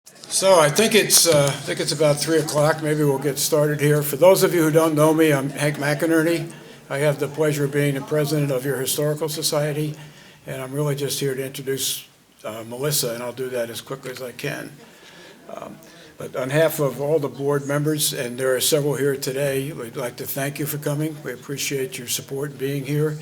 So I think it's about 3 o'clock. Maybe we'll get started here. For those of you who don't know me, I'm Hank McInerney. I have the pleasure of being the president of your Historical Society, and I'm really just here to introduce Melissa, and I'll do that as quickly as I can. But on behalf of all the board members, and there are several here today, we'd like to thank you for coming. We appreciate your support and being here.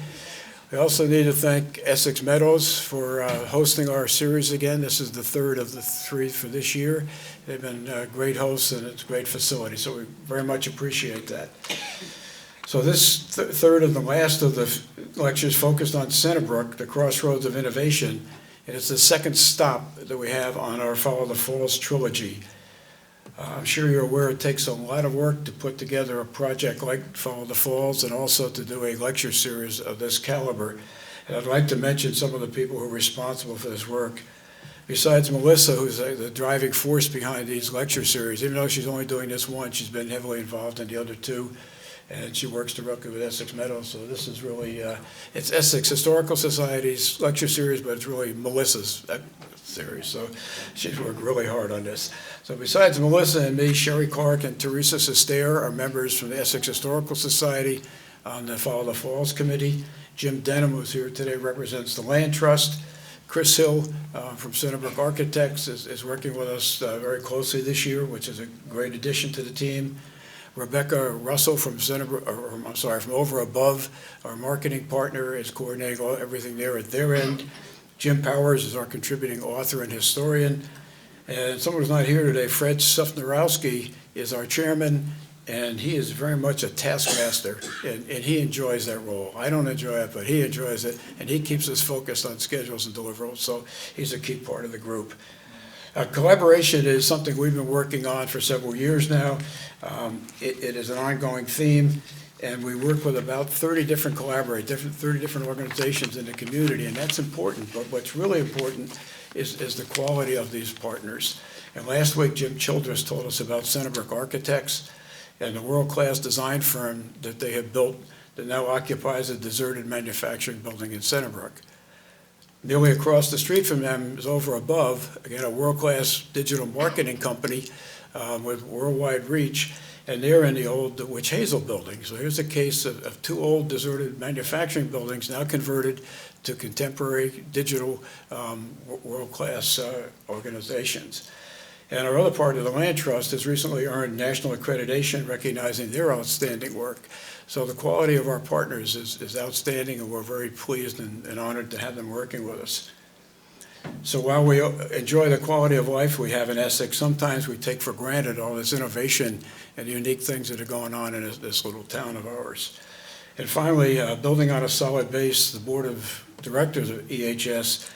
We also need to thank Essex Meadows for hosting our series again. This is the third of the three for this year. They've been great hosts, and it's a great facility, so we very much appreciate that. So this third and the last of the lectures focused on Centerbrook, the crossroads of innovation, and it's the second stop that we have on our Follow the Falls trilogy. I'm sure you're aware it takes a lot of work to put together a project like Follow the Falls and also to do a lecture series of this caliber. And I'd like to mention some of the people who are responsible for this work. Besides Melissa, who's the driving force behind these lecture series, even though she's only doing this one, she's been heavily involved in the other two, and she works directly with Essex Meadows. So this is really, it's Essex Historical Society's lecture series, but it's really Melissa's series. So she's worked really hard on this. So besides Melissa and me, Sherry Clark and Teresa Sestair are members from the Essex Historical Society on the Follow the Falls Committee. Jim Denham, who's here today, represents the Land Trust. Chris Hill from Centerbrook Architects is working with us very closely this year, which is a great addition to the team. Rebecca Russell from from Over Above, our marketing partner, is coordinating everything there at their end. Jim Powers is our contributing author and historian. And someone who's not here today, Fred Sufnerowski, is our chairman, and he is very much a taskmaster, and he enjoys that role. I don't enjoy it, but he enjoys it, and he keeps us focused on schedules and deliverables, so he's a key part of the group. Collaboration is something we've been working on for several years now. It is an ongoing theme, and we work with about 30 different collaborators, 30 different organizations in the community, and that's important. But what's really important is the quality of these partners. And last week, Jim Childress told us about Centerbrook Architects and the world-class design firm that they have built that now occupies a deserted manufacturing building in Centerbrook. Nearly across the street from them is Over Above, again, a world-class digital marketing company with worldwide reach, and they're in the old Witch Hazel building. So here's a case of two old deserted manufacturing buildings now converted to contemporary digital world-class organizations. And our other part of the Land Trust has recently earned national accreditation recognizing their outstanding work. So the quality of our partners is outstanding, and we're very pleased and honored to have them working with us. So while we enjoy the quality of life we have in Essex, sometimes we take for granted all this innovation and the unique things that are going on in this little town of ours. And finally, building on a solid base, the Board of Directors of EHS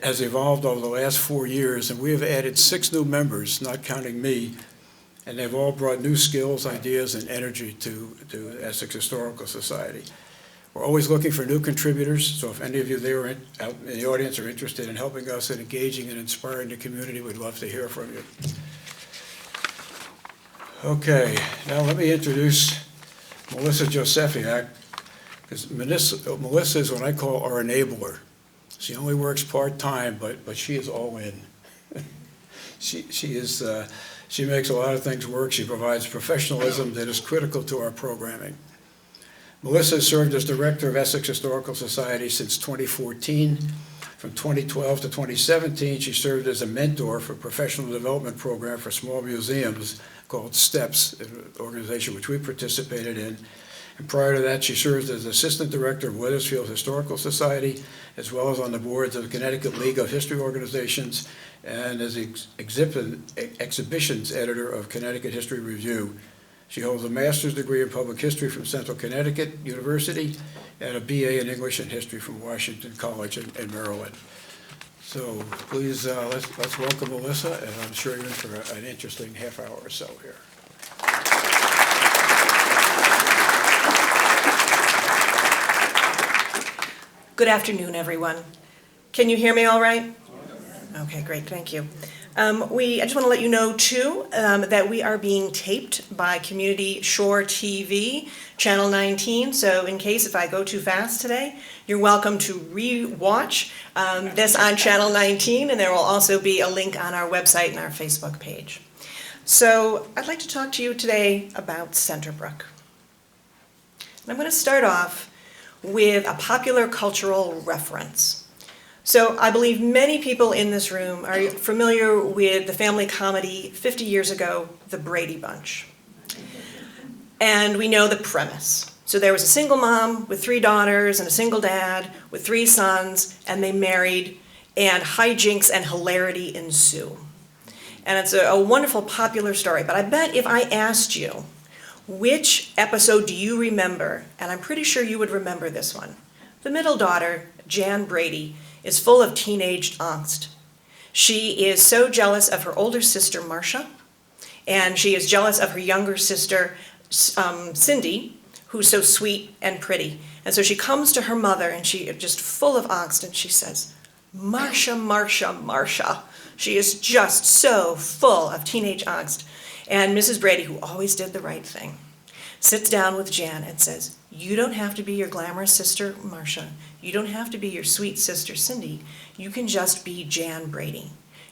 has evolved over the last 4 years, and we have added 6 new members, not counting me, and they've all brought new skills, ideas, and energy to Essex Historical Society. We're always looking for new contributors, so if any of you there out in the audience are interested in helping us and engaging and inspiring the community, we'd love to hear from you. Okay, now let me introduce Melissa Josefiak, because Melissa is what I call our enabler. She only works part-time, but she is all in. She makes a lot of things work. She provides professionalism that is critical to our programming. Melissa has served as director of Essex Historical Society since 2014. From 2012 to 2017, she served as a mentor for a professional development program for small museums called STEPS, an organization which we participated in. And prior to that, she served as assistant director of Wethersfield Historical Society, as well as on the boards of the Connecticut League of History Organizations, and as exhibitions editor of Connecticut History Review. She holds a master's degree in public history from Central Connecticut University and a BA in English and history from Washington College in Maryland. So please, let's welcome Melissa, and I'm sure you're in for an interesting half hour or so here. Good afternoon, everyone. Can you hear me all right? Okay, great, thank you. I just want to let you know too that we are being taped by Community Shore TV, Channel 19. So in case if I go too fast today, you're welcome to re-watch this on Channel 19, and there will also be a link on our website and our Facebook page. So I'd like to talk to you today about Centerbrook. And I'm going to start off with a popular cultural reference. So I believe many people in this room are familiar with the family comedy 50 years ago, The Brady Bunch. And we know the premise. So there was a single mom with 3 daughters and a single dad with 3 sons, and they married, and hijinks and hilarity ensue. And it's a wonderful, popular story. But I bet if I asked you, which episode do you remember, and I'm pretty sure you would remember this one. The middle daughter, Jan Brady, is full of teenage angst. She is so jealous of her older sister, Marcia, and she is jealous of her younger sister, Cindy, who's so sweet and pretty. And so she comes to her mother, and she is just full of angst, and she says, Marcia, Marcia, Marcia. She is just so full of teenage angst. And Mrs. Brady, who always did the right thing, sits down with Jan and says, you don't have to be your glamorous sister, Marcia. You don't have to be your sweet sister, Cindy. You can just be Jan Brady.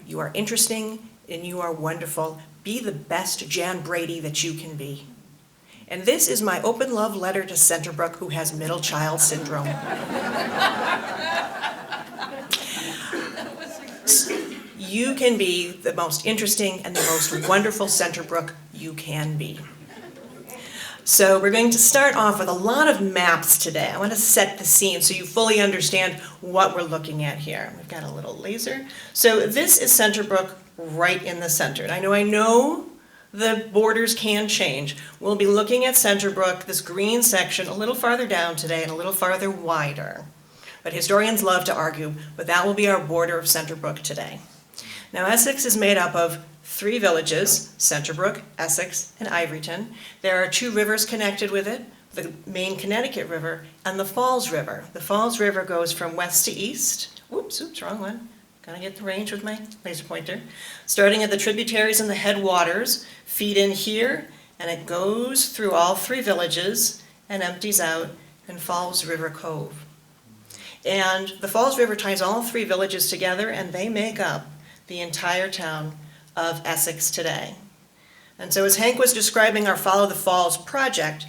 You are interesting and you are wonderful. Be the best Jan Brady that you can be. And this is my open love letter to Centerbrook, who has middle child syndrome. You can be the most interesting and the most wonderful Centerbrook you can be. So we're going to start off with a lot of maps today. I want to set the scene so you fully understand what we're looking at here. We've got a little laser. So this is Centerbrook right in the center. And I know the borders can change. We'll be looking at Centerbrook, this green section, a little farther down today and a little farther wider. But historians love to argue, but that will be our border of Centerbrook today. Now Essex is made up of 3 villages, Centerbrook, Essex, and Ivoryton. There are 2 rivers connected with it, the main Connecticut River and the Falls River. The Falls River goes from west to east. Oops, wrong one. Gotta get the range with my laser pointer. Starting at the tributaries and the headwaters, feed in here, and it goes through all 3 villages and empties out in Falls River Cove. And the Falls River ties all 3 villages together, and they make up the entire town of Essex today. And so as Hank was describing our Follow the Falls project,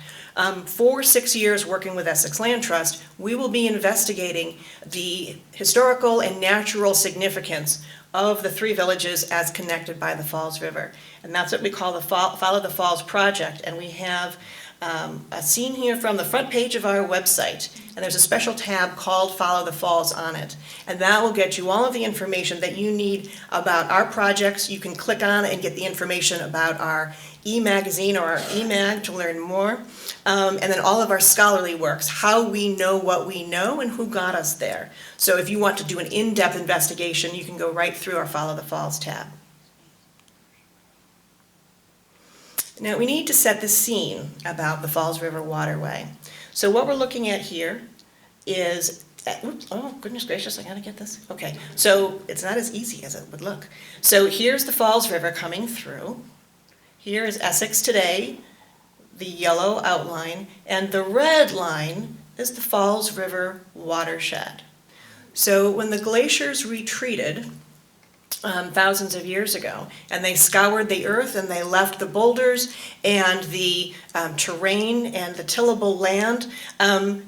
for 6 years working with Essex Land Trust, we will be investigating the historical and natural significance of the 3 villages as connected by the Falls River. And that's what we call the Follow the Falls project. And we have a scene here from the front page of our website, and there's a special tab called Follow the Falls on it, and that will get you all of the information that you need about our projects. You can click on it and get the information about our e-magazine or our e-mag to learn more, and then all of our scholarly works, how we know what we know and who got us there. So if you want to do an in-depth investigation, you can go right through our Follow the Falls tab. Now we need to set the scene about the Falls River waterway. So what we're looking at here is, oh goodness gracious, I gotta get this. Okay, so it's not as easy as it would look. So here's the Falls River coming through. Here is Essex today, the yellow outline, and the red line is the Falls River watershed. So when the glaciers retreated, thousands of years ago, and they scoured the earth and they left the boulders and the terrain and the tillable land.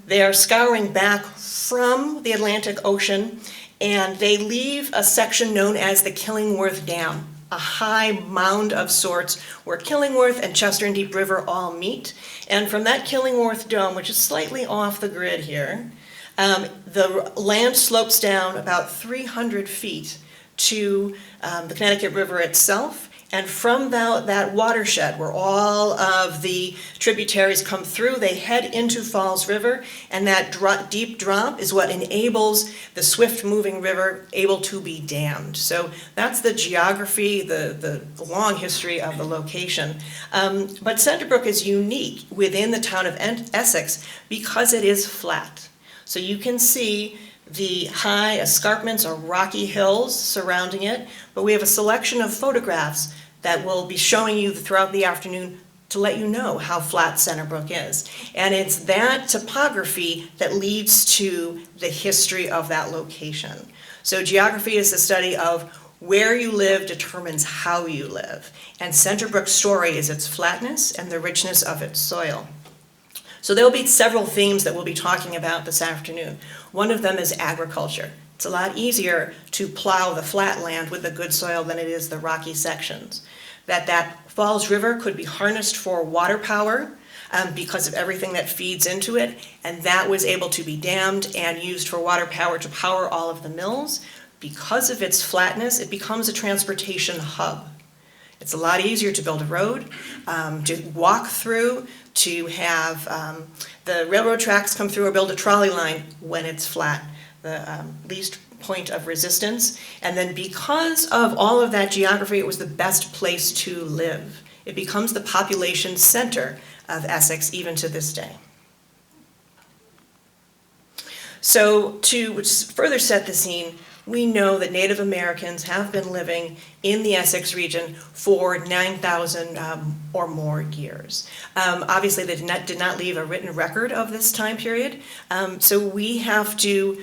They are scouring back from the Atlantic Ocean, and they leave a section known as the Killingworth Dam, a high mound of sorts where Killingworth and Chester and Deep River all meet. And from that Killingworth Dome, which is slightly off the grid here, the land slopes down about 300 feet to the Connecticut River itself, and from that watershed where all of the tributaries come through, they head into Falls River, and that deep drop is what enables the swift-moving river able to be dammed. So that's the geography, the long history of the location. But Centerbrook is unique within the town of Essex because it is flat. So you can see the high escarpments or rocky hills surrounding it, but we have a selection of photographs that we'll be showing you throughout the afternoon to let you know how flat Centerbrook is. And it's that topography that leads to the history of that location. So geography is the study of where you live determines how you live. And Centerbrook's story is its flatness and the richness of its soil. So there will be several themes that we'll be talking about this afternoon. One of them is agriculture. It's a lot easier to plow the flat land with the good soil than it is the rocky sections. That Falls River could be harnessed for water power because of everything that feeds into it, and that was able to be dammed and used for water power to power all of the mills. Because of its flatness, it becomes a transportation hub. It's a lot easier to build a road, to walk through, to have the railroad tracks come through or build a trolley line when it's flat, the least point of resistance. And then because of all of that geography, it was the best place to live. It becomes the population center of Essex even to this day. So to further set the scene, we know that Native Americans have been living in the Essex region for 9,000 or more years. Obviously, they did not leave a written record of this time period, so we have to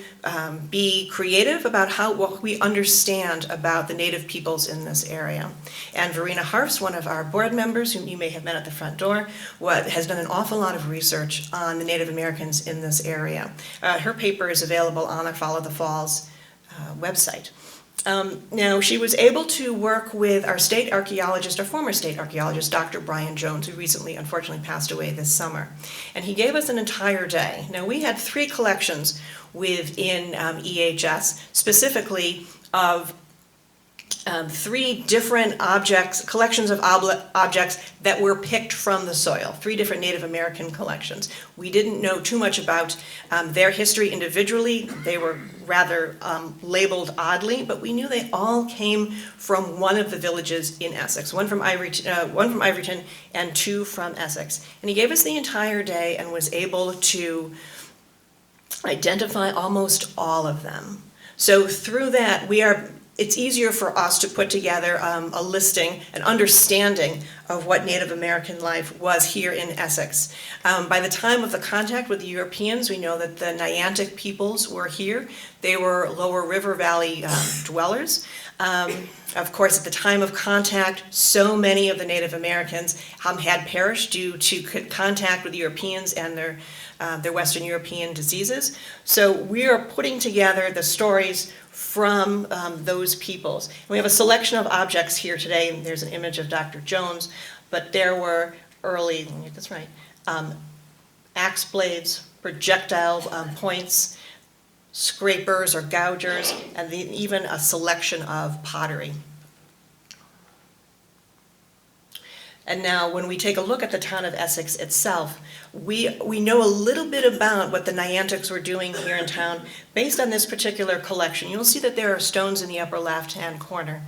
be creative about what we understand about the Native peoples in this area. And Verena Harfs, one of our board members, whom you may have met at the front door, has done an awful lot of research on the Native Americans in this area. Her paper is available on the Follow the Falls website. Now, she was able to work with our state archaeologist, our former state archaeologist, Dr. Brian Jones, who recently, unfortunately, passed away this summer. And he gave us an entire day. Now, we had 3 collections within EHS, specifically of 3 different objects, collections of objects that were picked from the soil, 3 different Native American collections. We didn't know too much about their history individually. They were rather labeled oddly, but we knew they all came from one of the villages in Essex, one from Ivoryton and 2 from Essex. And he gave us the entire day and was able to identify almost all of them. So through that, it's easier for us to put together a listing, an understanding of what Native American life was here in Essex. By the time of the contact with the Europeans, we know that the Niantic peoples were here. They were Lower River Valley dwellers. Of course, at the time of contact, so many of the Native Americans had perished due to contact with Europeans and their Western European diseases. So we are putting together the stories from those peoples. We have a selection of objects here today. There's an image of Dr. Jones, but there were early, let me get this right, axe blades, projectile points, scrapers or gougers, and even a selection of pottery. And now when we take a look at the town of Essex itself, we know a little bit about what the Niantics were doing here in town based on this particular collection. You'll see that there are stones in the upper left-hand corner.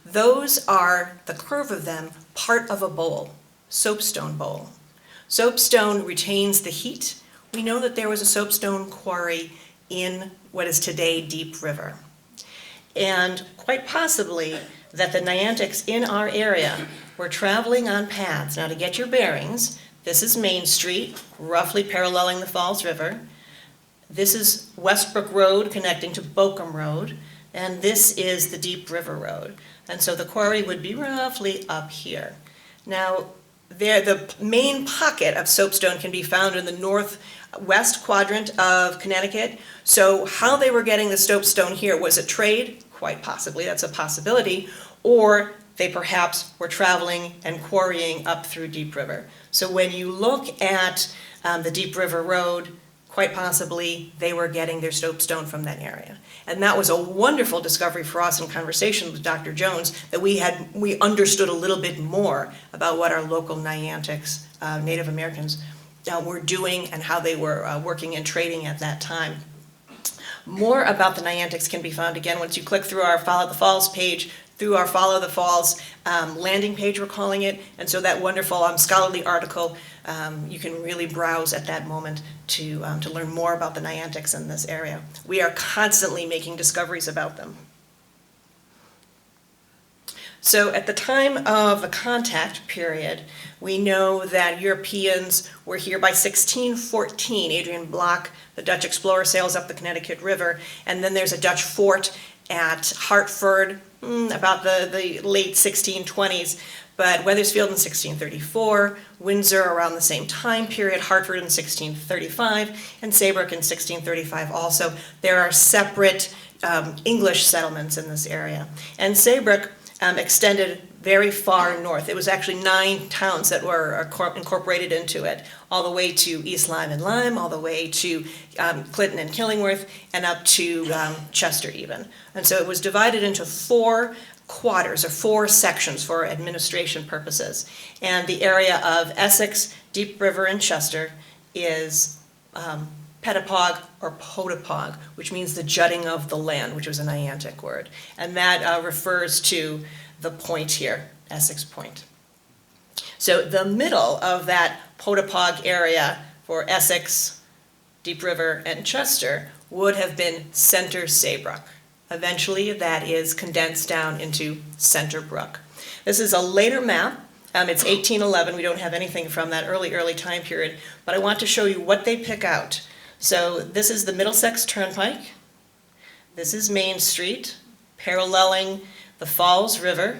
Those are, the curve of them, part of a bowl, soapstone bowl. Soapstone retains the heat. We know that there was a soapstone quarry in what is today Deep River. And quite possibly that the Niantics in our area were traveling on paths. Now, to get your bearings, this is Main Street, roughly paralleling the Falls River. This is Westbrook Road connecting to Bochum Road, and this is the Deep River Road. And so the quarry would be roughly up here. Now, the main pocket of soapstone can be found in the northwest quadrant of Connecticut. So how they were getting the soapstone here, was it trade? Quite possibly, that's a possibility. Or they perhaps were traveling and quarrying up through Deep River. So when you look at the Deep River Road, quite possibly they were getting their soapstone from that area. And that was a wonderful discovery for us in conversation with Dr. Jones, that we understood a little bit more about what our local Niantics, Native Americans, were doing and how they were working and trading at that time. More about the Niantics can be found, again, once you click through our Follow the Falls page, through our Follow the Falls landing page, we're calling it. And so that wonderful scholarly article, you can really browse at that moment to learn more about the Niantics in this area. We are constantly making discoveries about them. So at the time of the contact period, we know that Europeans were here by 1614. Adrian Block, the Dutch explorer, sails up the Connecticut River, and then there's a Dutch fort at Hartford about the late 1620s, but Wethersfield in 1634, Windsor around the same time period, Hartford in 1635, and Saybrook in 1635 also. There are separate English settlements in this area. And Saybrook extended very far north. It was actually 9 towns that were incorporated into it, all the way to East Lyme and Lyme, all the way to Clinton and Killingworth, and up to Chester even. And so it was divided into 4 quarters, or 4 sections for administration purposes. And the area of Essex, Deep River, and Chester is Petapog or Potapog, which means the jutting of the land, which was a Niantic word. And that refers to the point here, Essex Point. So the middle of that Potapog area for Essex, Deep River, and Chester would have been Center Saybrook. Eventually, that is condensed down into Center Brook. This is a later map. It's 1811. We don't have anything from that early time period, but I want to show you what they pick out. So this is the Middlesex Turnpike. This is Main Street, paralleling the Falls River.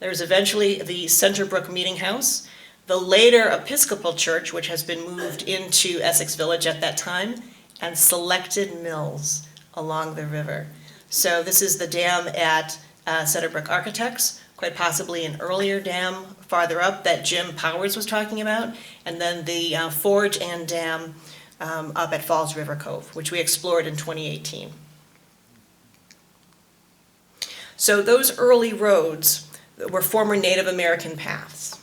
There's eventually the Center Brook Meeting House, the later Episcopal Church, which has been moved into Essex Village at that time, and selected mills along the river. So this is the dam at Center Brook Architects, quite possibly an earlier dam farther up that Jim Powers was talking about, and then the forge and dam up at Falls River Cove, which we explored in 2018. So those early roads were former Native American paths.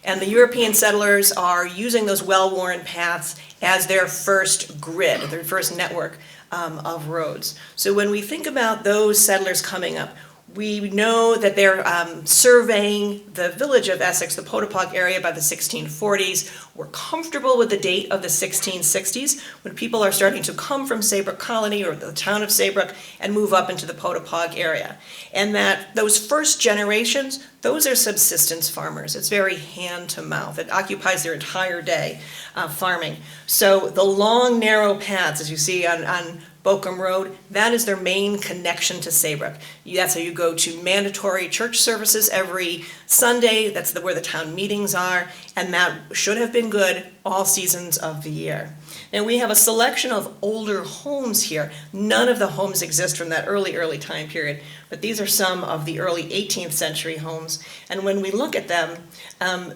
And the European settlers are using those well-worn paths as their first grid, their first network of roads. So when we think about those settlers coming up, we know that they're surveying the village of Essex, the Potapog area, by the 1640s. We're comfortable with the date of the 1660s, when people are starting to come from Saybrook Colony or the town of Saybrook and move up into the Potapog area. And that those first generations, those are subsistence farmers. It's very hand to mouth. It occupies their entire day farming. So the long, narrow paths, as you see on Bochum Road, that is their main connection to Saybrook. That's how you go to mandatory church services every Sunday. That's where the town meetings are, and that should have been good all seasons of the year. Now we have a selection of older homes here. None of the homes exist from that early time period, but these are some of the early 18th century homes. And when we look at them,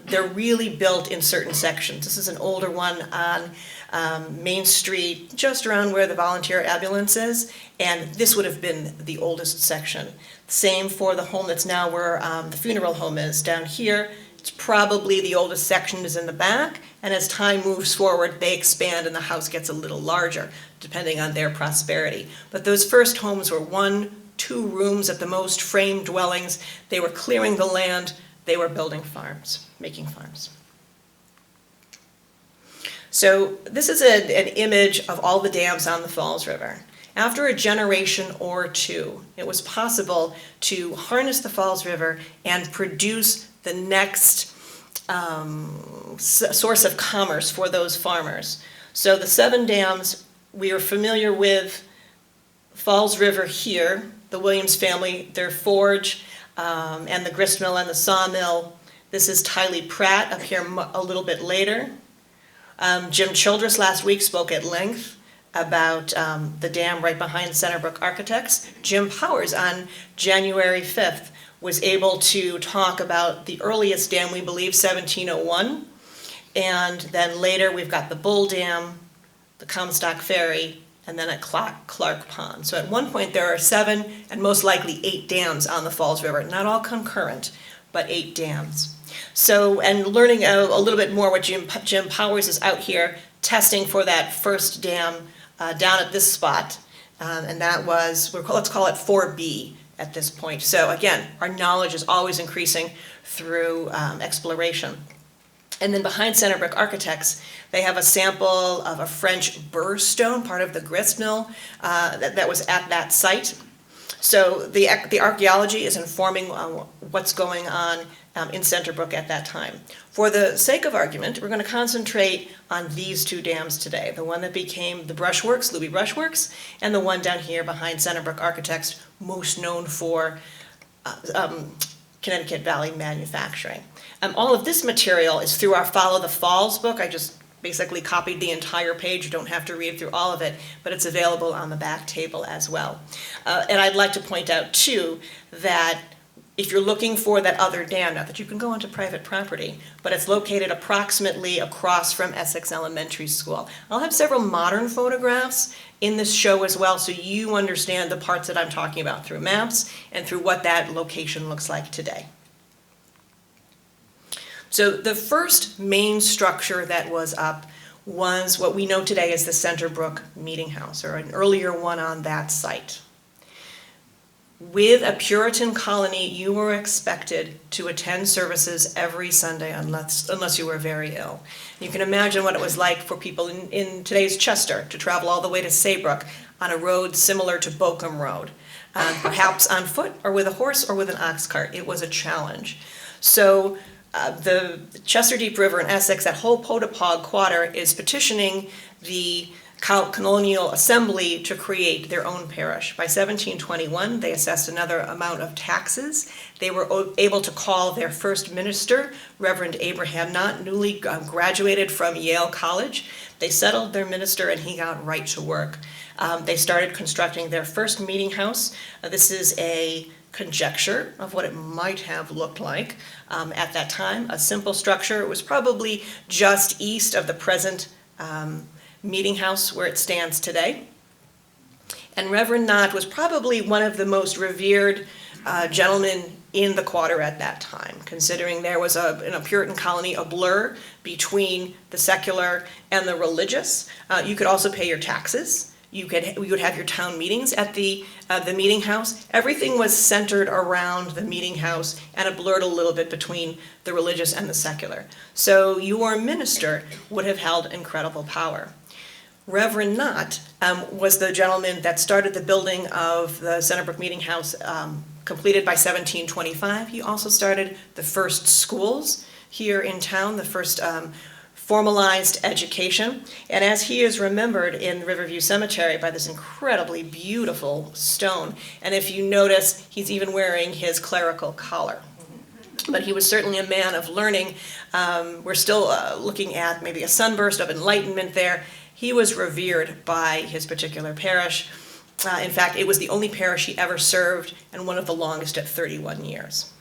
they're really built in certain sections. This is an older one on Main Street, just around where the volunteer ambulance is, and this would have been the oldest section. Same for the home that's now where the funeral home is down here. It's probably the oldest section is in the back, and as time moves forward, they expand and the house gets a little larger, depending on their prosperity. But those first homes were 1, 2 rooms at the most, frame dwellings. They were clearing the land, they were building farms, making farms. So this is an image of all the dams on the Falls River. After a generation or 2, it was possible to harness the Falls River and produce the next source of commerce for those farmers. So the 7 dams, we are familiar with Falls River here, the Williams family, their forge, and the grist mill and the sawmill. This is Tiley Pratt up here a little bit later. Jim Childress last week spoke at length about the dam right behind Center Brook Architects. Jim Powers on January 5th was able to talk about the earliest dam, we believe 1701, and then later we've got the Bull Dam, the Comstock Ferry, and then at Clark Pond. So at one point there are 7 and most likely 8 dams on the Falls River, not all concurrent, but 8 dams. So, and learning a little bit more what Jim Powers is out here testing for that first dam down at this spot, and that was, let's call it 4B, at this point. So again, our knowledge is always increasing through exploration. And then behind Centerbrook Architects, they have a sample of a French burr stone, part of the grist mill that was at that site. So the archaeology is informing what's going on in Centerbrook at that time. For the sake of argument, we're going to concentrate on these two dams today, the one that became the Brushworks, Luby Brushworks, and the one down here behind Centerbrook Architects, most known for Connecticut Valley manufacturing. All of this material is through our Follow the Falls book. I just basically copied the entire page. You don't have to read through all of it, but it's available on the back table as well. And I'd like to point out, too, that if you're looking for that other dam, not that you can go onto private property, but it's located approximately across from Essex Elementary School. I'll have several modern photographs in this show as well, so you understand the parts that I'm talking about through maps and through what that location looks like today. So the first main structure that was up was what we know today as the Centerbrook Meeting House, or an earlier one on that site. With a Puritan colony, you were expected to attend services every Sunday unless you were very ill. You can imagine what it was like for people in today's Chester to travel all the way to Saybrook on a road similar to Bochum Road, perhaps on foot or with a horse or with an ox cart. It was a challenge. So the Chester Deep River in Essex, that whole Potapog quarter, is petitioning the colonial assembly to create their own parish. By 1721, they assessed another amount of taxes. They were able to call their first minister, Reverend Abraham Knott, newly graduated from Yale College. They settled their minister and he got right to work. They started constructing their first meeting house. This is a conjecture of what it might have looked like at that time. A simple structure. It was probably just east of the present meeting house where it stands today. And Reverend Knott was probably one of the most revered gentlemen in the quarter at that time, considering there was in a Puritan colony a blur between the secular and the religious. You could also pay your taxes. You would have your town meetings at the meeting house. Everything was centered around the meeting house, and it blurred a little bit between the religious and the secular. So your minister would have held incredible power. Reverend Knott was the gentleman that started the building of the Centerbrook Meeting House, completed by 1725. He also started the first schools here in town, the first formalized education. And as he is remembered in Riverview Cemetery by this incredibly beautiful stone. And if you notice, he's even wearing his clerical collar. But he was certainly a man of learning. We're still looking at maybe a sunburst of enlightenment there. He was revered by his particular parish. In fact, it was the only parish he ever served, and one of the longest at 31 years.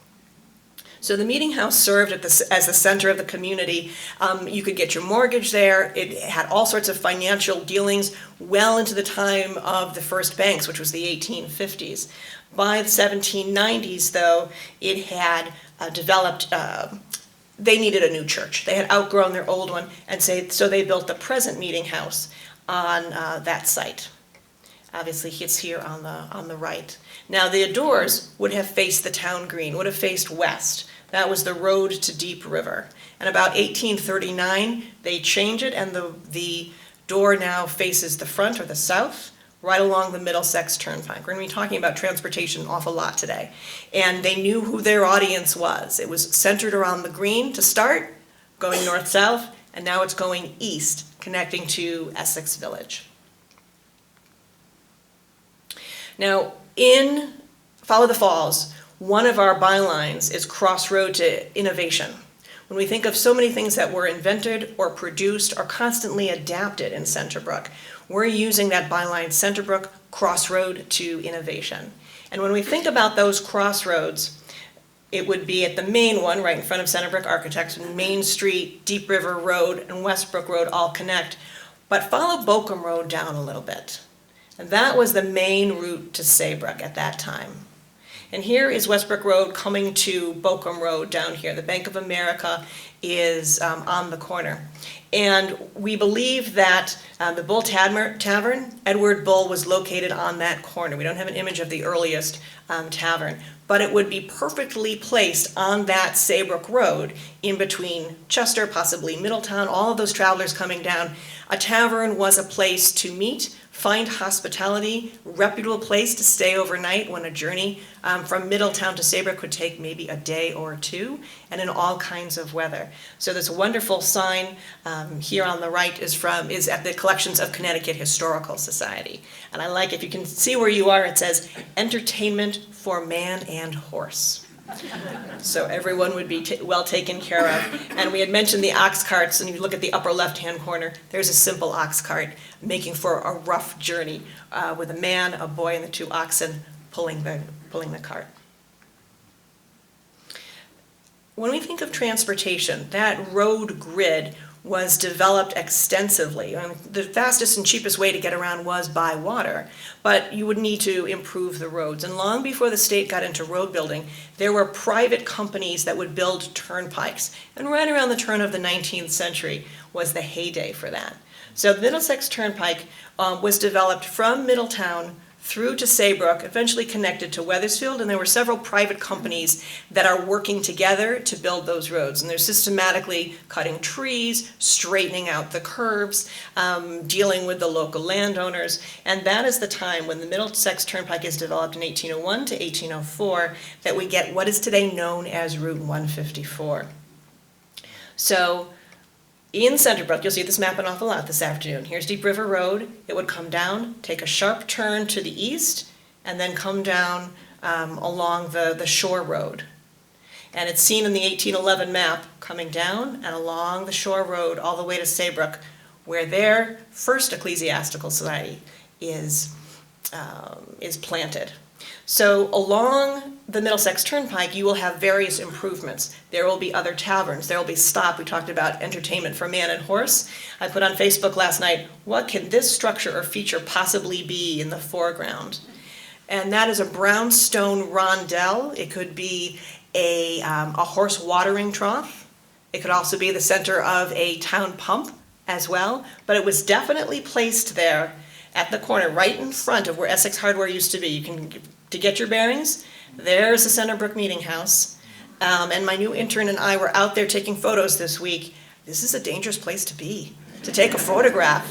So the meeting house served as the center of the community. You could get your mortgage there. It had all sorts of financial dealings well into the time of the first banks, which was the 1850s. By the 1790s, though, it had developed, they needed a new church. They had outgrown their old one, and so they built the present meeting house on that site. Obviously, it's here on the right. Now, the doors would have faced the town green, would have faced west. That was the road to Deep River. And about 1839, they changed it, and the door now faces the front, or the south, right along the Middlesex Turnpike. We're going to be talking about transportation an awful lot today. And they knew who their audience was. It was centered around the green to start, going north-south, and now it's going east, connecting to Essex Village. Now, in Follow the Falls, one of our bylines is Crossroad to Innovation. When we think of so many things that were invented or produced or constantly adapted in Centerbrook, we're using that byline, Centerbrook Crossroad to Innovation. And when we think about those crossroads, it would be at the main one, right in front of Centerbrook Architects, Main Street, Deep River Road, and Westbrook Road all connect. But follow Bochum Road down a little bit. And that was the main route to Saybrook at that time. And here is Westbrook Road coming to Bochum Road down here. The Bank of America is on the corner. And we believe that the Bull Tavern, Edward Bull, was located on that corner. We don't have an image of the earliest tavern, but it would be perfectly placed on that Saybrook Road in between Chester, possibly Middletown, all of those travelers coming down. A tavern was a place to meet, find hospitality, reputable place to stay overnight when a journey from Middletown to Saybrook could take maybe a day or two, and in all kinds of weather. So this wonderful sign here on the right is at the collections of Connecticut Historical Society. And I like, if you can see where you are, it says entertainment for man and horse. So everyone would be well taken care of. And we had mentioned the ox carts, and you look at the upper left-hand corner, there's a simple ox cart making for a rough journey with a man, a boy, and the two oxen pulling the cart. When we think of transportation, that road grid was developed extensively. The fastest and cheapest way to get around was by water, but you would need to improve the roads. And long before the state got into road building, there were private companies that would build turnpikes. And right around the turn of the 19th century was the heyday for that. So the Middlesex Turnpike was developed from Middletown through to Saybrook, eventually connected to Wethersfield, and there were several private companies that are working together to build those roads. And they're systematically cutting trees, straightening out the curves, dealing with the local landowners. And that is the time when the Middlesex Turnpike is developed in 1801 to 1804 that we get what is today known as Route 154. So in Centerbrook, you'll see this map an awful lot this afternoon. Here's Deep River Road. It would come down, take a sharp turn to the east, and then come down along the Shore Road. And it's seen in the 1811 map coming down and along the Shore Road all the way to Saybrook, where their first ecclesiastical society is planted. So along the Middlesex Turnpike, you will have various improvements. There will be other taverns. There will be stop. We talked about entertainment for man and horse. I put on Facebook last night, what can this structure or feature possibly be in the foreground? And that is a brownstone rondel. It could be a horse watering trough. It could also be the center of a town pump as well. But it was definitely placed there at the corner, right in front of where Essex Hardware used to be. To get your bearings, there's the Centerbrook Meeting House. And my new intern and I were out there taking photos this week. This is a dangerous place to be, to take a photograph.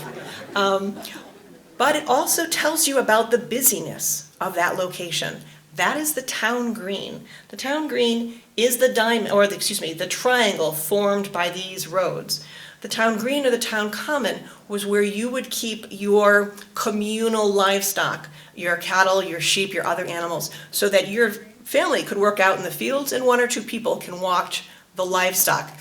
But it also tells you about the busyness of that location. That is the town green. The town green is the triangle formed by these roads. The town green or the town common was where you would keep your communal livestock, your cattle, your sheep, your other animals, so that your family could work out in the fields and one or two people can watch the livestock.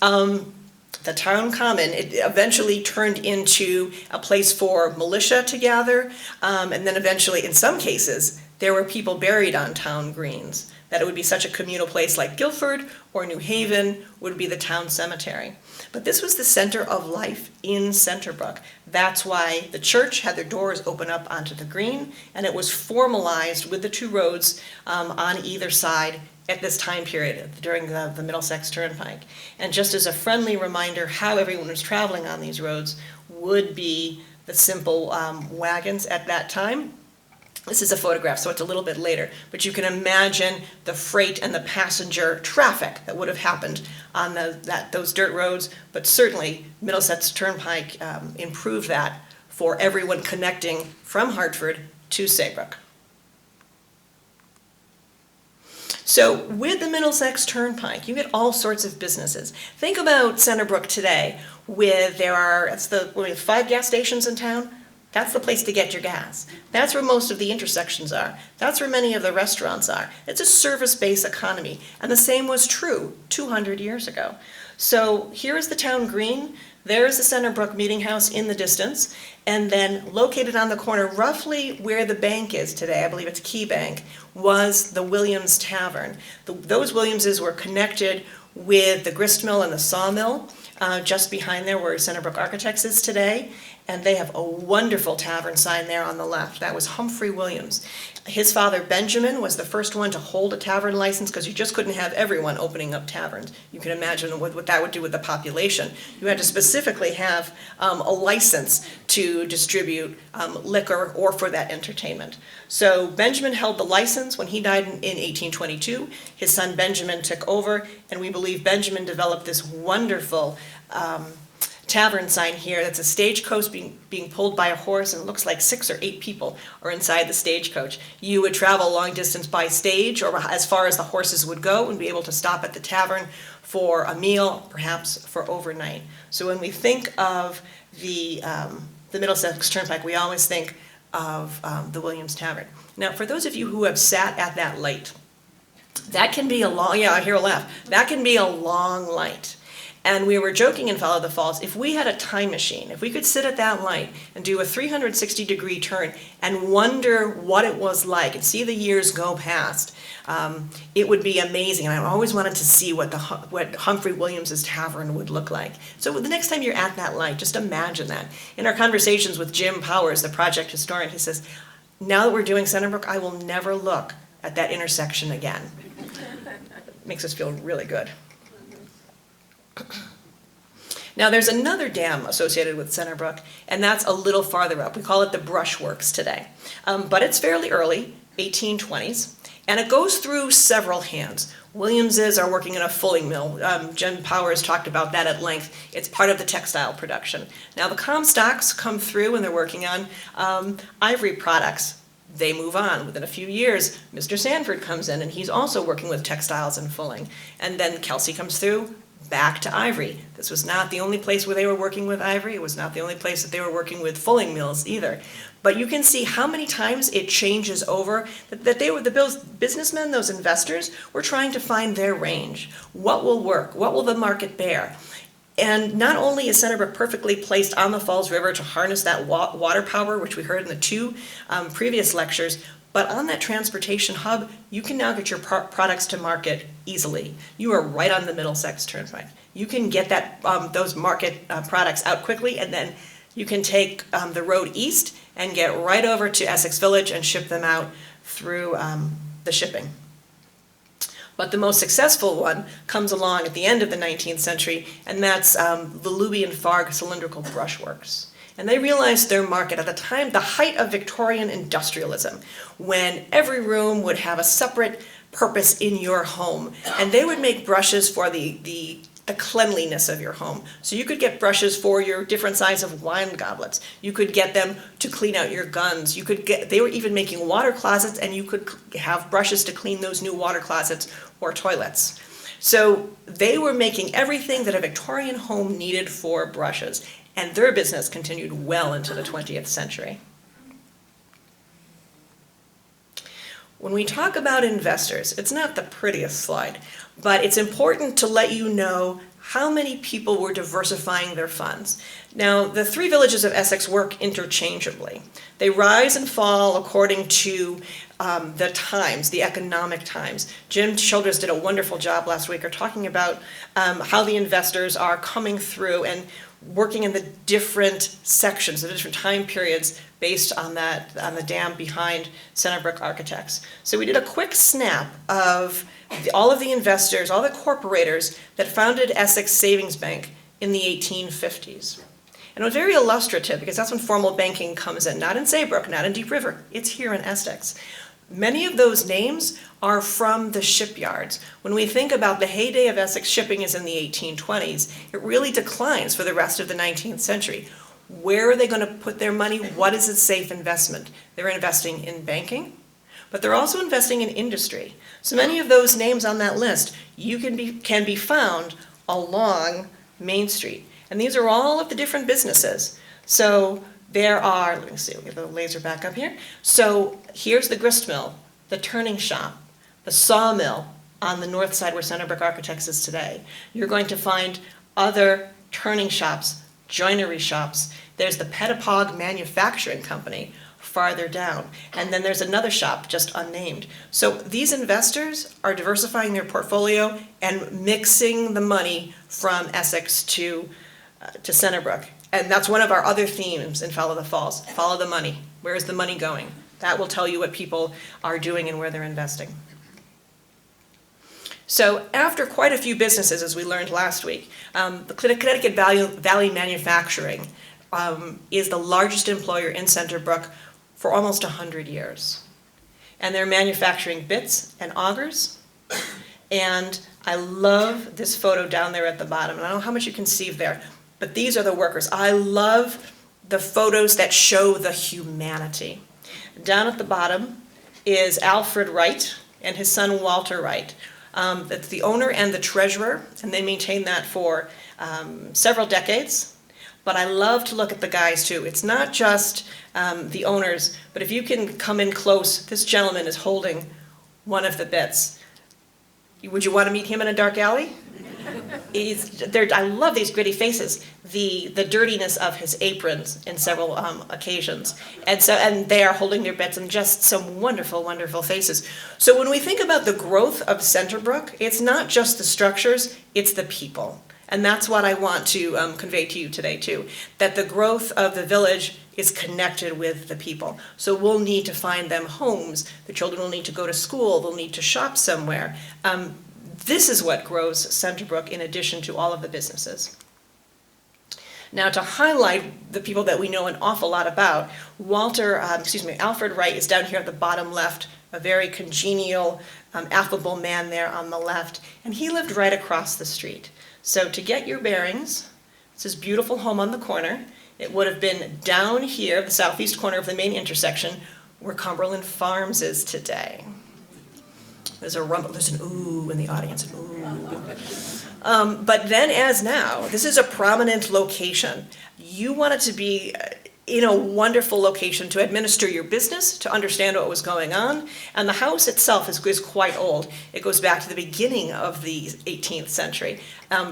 The town common, it eventually turned into a place for militia to gather, and then eventually, in some cases, there were people buried on town greens, that it would be such a communal place like Guilford or New Haven would be the town cemetery. But this was the center of life in Centerbrook. That's why the church had their doors open up onto the green, and it was formalized with the two roads on either side at this time period during the Middlesex Turnpike. And just as a friendly reminder how everyone was traveling on these roads would be the simple wagons at that time. This is a photograph, so it's a little bit later, but you can imagine the freight and the passenger traffic that would have happened on those dirt roads, but certainly Middlesex Turnpike improved that for everyone connecting from Hartford to Saybrook. So with the Middlesex Turnpike, you get all sorts of businesses. Think about Centerbrook today, there are 5 gas stations in town. That's the place to get your gas. That's where most of the intersections are. That's where many of the restaurants are. It's a service-based economy, and the same was true 200 years ago. So here is the town green. There is the Centerbrook Meeting House in the distance, and then located on the corner, roughly where the bank is today, I believe it's Key Bank, was the Williams Tavern. Those Williamses were connected with the grist mill and the sawmill, just behind there where Centerbrook Architects is today. and they have a wonderful tavern sign there on the left. That was Humphrey Williams. His father Benjamin was the first one to hold a tavern license, because you just couldn't have everyone opening up taverns. You can imagine what that would do with the population. You had to specifically have a license to distribute liquor or for that entertainment. So Benjamin held the license. When he died in 1822, his son Benjamin took over, and we believe Benjamin developed this wonderful tavern sign here. That's a stagecoach being pulled by a horse, and it looks like 6 or 8 people are inside the stagecoach. You would travel long distance by stage, or as far as the horses would go, and be able to stop at the tavern for a meal, perhaps for overnight. So when we think of the Middlesex Turnpike, we always think of the Williams Tavern. Now, for those of you who have sat at that light, that can be a long, yeah, I hear a laugh, that can be a long light. And we were joking in Follow the Falls, if we had a time machine, if we could sit at that light and do a 360-degree turn and wonder what it was like and see the years go past, it would be amazing. And I always wanted to see what Humphrey Williams's tavern would look like. So the next time you're at that light, just imagine that. In our conversations with Jim Powers, the project historian, he says, now that we're doing Centerbrook, I will never look at that intersection again. It makes us feel really good. Now there's another dam associated with Centerbrook, and that's a little farther up. We call it the Brushworks today. But it's fairly early, 1820s, and it goes through several hands. Williamses are working in a fulling mill. Jim Powers talked about that at length. It's part of the textile production. Now the Comstocks come through and they're working on ivory products. They move on. Within a few years, Mr. Sanford comes in, and he's also working with textiles and fulling. And then Kelsey comes through, back to ivory. This was not the only place where they were working with ivory. It was not the only place that they were working with fulling mills either. But you can see how many times it changes over, that they were, the businessmen, those investors, were trying to find their range. What will work? What will the market bear? And not only is Centerbrook perfectly placed on the Falls River to harness that water power, which we heard in the 2 previous lectures, but on that transportation hub, you can now get your products to market easily. You are right on the Middlesex Turnpike. You can get those market products out quickly, and then you can take the road east and get right over to Essex Village and ship them out through the shipping. But the most successful one comes along at the end of the 19th century, and that's the Luby and Farg cylindrical brushworks. And they realized their market at the time, the height of Victorian industrialism, when every room would have a separate purpose in your home. And they would make brushes for the cleanliness of your home. So you could get brushes for your different size of wine goblets. You could get them to clean out your guns. They were even making water closets, and you could have brushes to clean those new water closets or toilets. So they were making everything that a Victorian home needed for brushes. And their business continued well into the 20th century. When we talk about investors, it's not the prettiest slide, but it's important to let you know how many people were diversifying their funds. Now, the 3 villages of Essex work interchangeably. They rise and fall according to the times, the economic times. Jim Childress did a wonderful job last week talking about how the investors are coming through and working in the different sections, the different time periods based on the dam behind Centerbrook Architects. So we did a quick snap of all of the investors, all the corporators that founded Essex Savings Bank in the 1850s. And it was very illustrative, because that's when formal banking comes in, not in Saybrook, not in Deep River, it's here in Essex. Many of those names are from the shipyards. When we think about the heyday of Essex shipping is in the 1820s, it really declines for the rest of the 19th century. Where are they going to put their money? What is a safe investment? They're investing in banking, but they're also investing in industry. So many of those names on that list can be found along Main Street. And these are all of the different businesses. So there are, let me see, we'll get the laser back up here. So here's the grist mill, the turning shop, the sawmill on the north side where Centerbrook Architects is today. You're going to find other turning shops, joinery shops. There's the Pettipog Manufacturing Company farther down. And then there's another shop just unnamed. So these investors are diversifying their portfolio and mixing the money from Essex to Centerbrook. And that's one of our other themes in Follow the Falls. Follow the money. Where is the money going? That will tell you what people are doing and where they're investing. So after quite a few businesses, as we learned last week, the Connecticut Valley Manufacturing is the largest employer in Centerbrook for almost 100 years. And they're manufacturing bits and augers. And I love this photo down there at the bottom. And I don't know how much you can see there, but these are the workers. I love the photos that show the humanity. Down at the bottom is Alfred Wright and his son Walter Wright. That's the owner and the treasurer, and they maintain that for several decades. But I love to look at the guys too. It's not just the owners, but if you can come in close, this gentleman is holding one of the bits. Would you want to meet him in a dark alley? I love these gritty faces. The dirtiness of his aprons in several occasions, and they are holding their bits, and just some wonderful, wonderful faces. So when we think about the growth of Centerbrook, it's not just the structures; it's the people, and that's what I want to convey to you today too. That the growth of the village is connected with the people. So we'll need to find them homes. The children will need to go to school. They'll need to shop somewhere. This is what grows Centerbrook in addition to all of the businesses. Now, to highlight the people that we know an awful lot about, Alfred Wright is down here at the bottom left, a very congenial, affable man there on the left, and he lived right across the street. So to get your bearings, it's his beautiful home on the corner. It would have been down here, the southeast corner of the main intersection, where Cumberland Farms is today. There's a rumble, there's an ooh in the audience, an ooh. But then as now, this is a prominent location. You want it to be in a wonderful location to administer your business, to understand what was going on. And the house itself is quite old. It goes back to the beginning of the 18th century.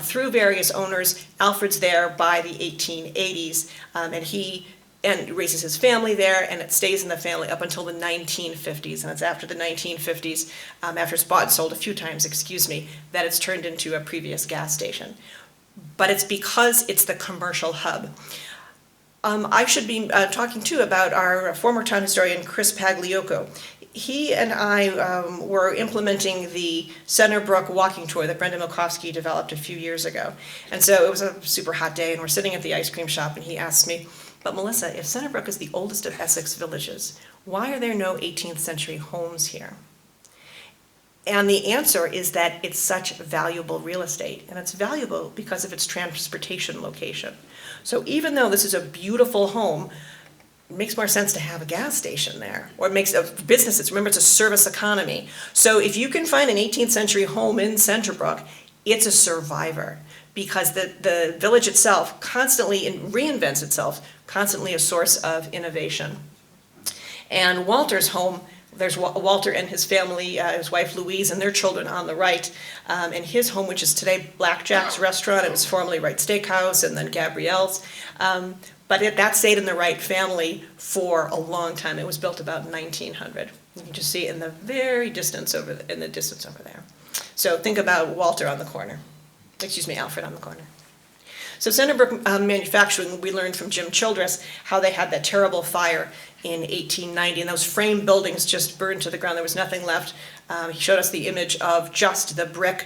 Through various owners, Alfred's there by the 1880s, and he raises his family there, and it stays in the family up until the 1950s, and it's after the 1950s, after it's bought and sold a few times, that it's turned into a previous gas station. But it's because it's the commercial hub. I should be talking too about our former town historian, Chris Pagliocco. He and I were implementing the Centerbrook walking tour that Brenda Milkowski developed a few years ago. And so it was a super hot day, and we're sitting at the ice cream shop, and he asked me, "But Melissa, if Centerbrook is the oldest of Essex villages, why are there no 18th century homes here?" And the answer is that it's such valuable real estate, and it's valuable because of its transportation location. So even though this is a beautiful home, it makes more sense to have a gas station there, or it makes businesses. Remember, it's a service economy. So if you can find an 18th century home in Centerbrook, it's a survivor, because the village itself constantly reinvents itself, constantly a source of innovation. And Walter's home, there's Walter and his family, his wife Louise and their children on the right, and his home, which is today Blackjack's Restaurant. It was formerly Wright Steakhouse and then Gabrielle's, but that stayed in the Wright family for a long time. It was built about 1900. You can just see it in the very distance over there. So think about Walter on the corner. Alfred on the corner. So Centerbrook Manufacturing, we learned from Jim Childress how they had that terrible fire in 1890, and those frame buildings just burned to the ground. There was nothing left. He showed us the image of just the brick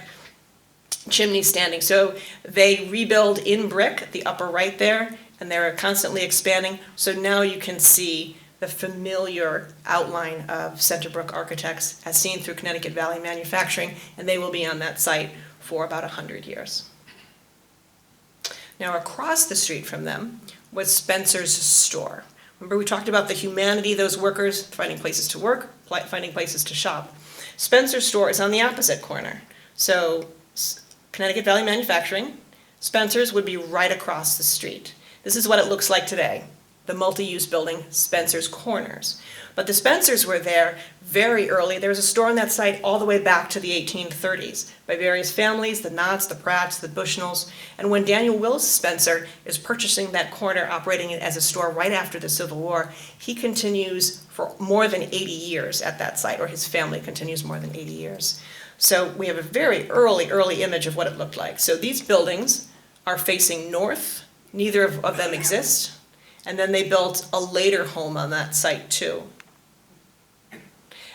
chimney standing. So they rebuild in brick, the upper right there, and they're constantly expanding. So now you can see the familiar outline of Centerbrook architects as seen through Connecticut Valley Manufacturing, and they will be on that site for about 100 years. Now across the street from them was Spencer's store. Remember, we talked about the humanity of those workers, finding places to work, finding places to shop. Spencer's store is on the opposite corner. So Connecticut Valley Manufacturing, Spencer's would be right across the street. This is what it looks like today, the multi-use building, Spencer's Corners. But the Spencers were there very early. There was a store on that site all the way back to the 1830s by various families, the Knotts, the Pratts, the Bushnells. And when Daniel Willis Spencer is purchasing that corner, operating it as a store right after the Civil War, he continues for more than 80 years at that site, or his family continues more than 80 years. So we have a very early image of what it looked like. So these buildings are facing north Neither of them exist. And then they built a later home on that site too.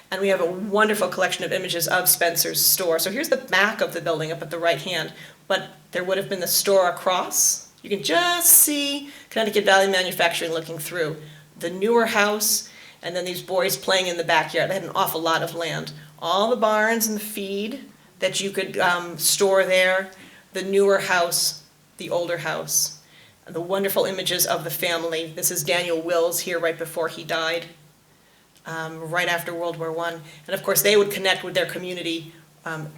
And we have a wonderful collection of images of Spencer's store. So here's the back of the building up at the right hand, but there would have been the store across. You can just see Connecticut Valley Manufacturing looking through. The newer house, and then these boys playing in the backyard. They had an awful lot of land. All the barns and the feed that you could store there. The newer house, the older house. And the wonderful images of the family. This is Daniel Wills here right before he died. Right after World War I. And of course, they would connect with their community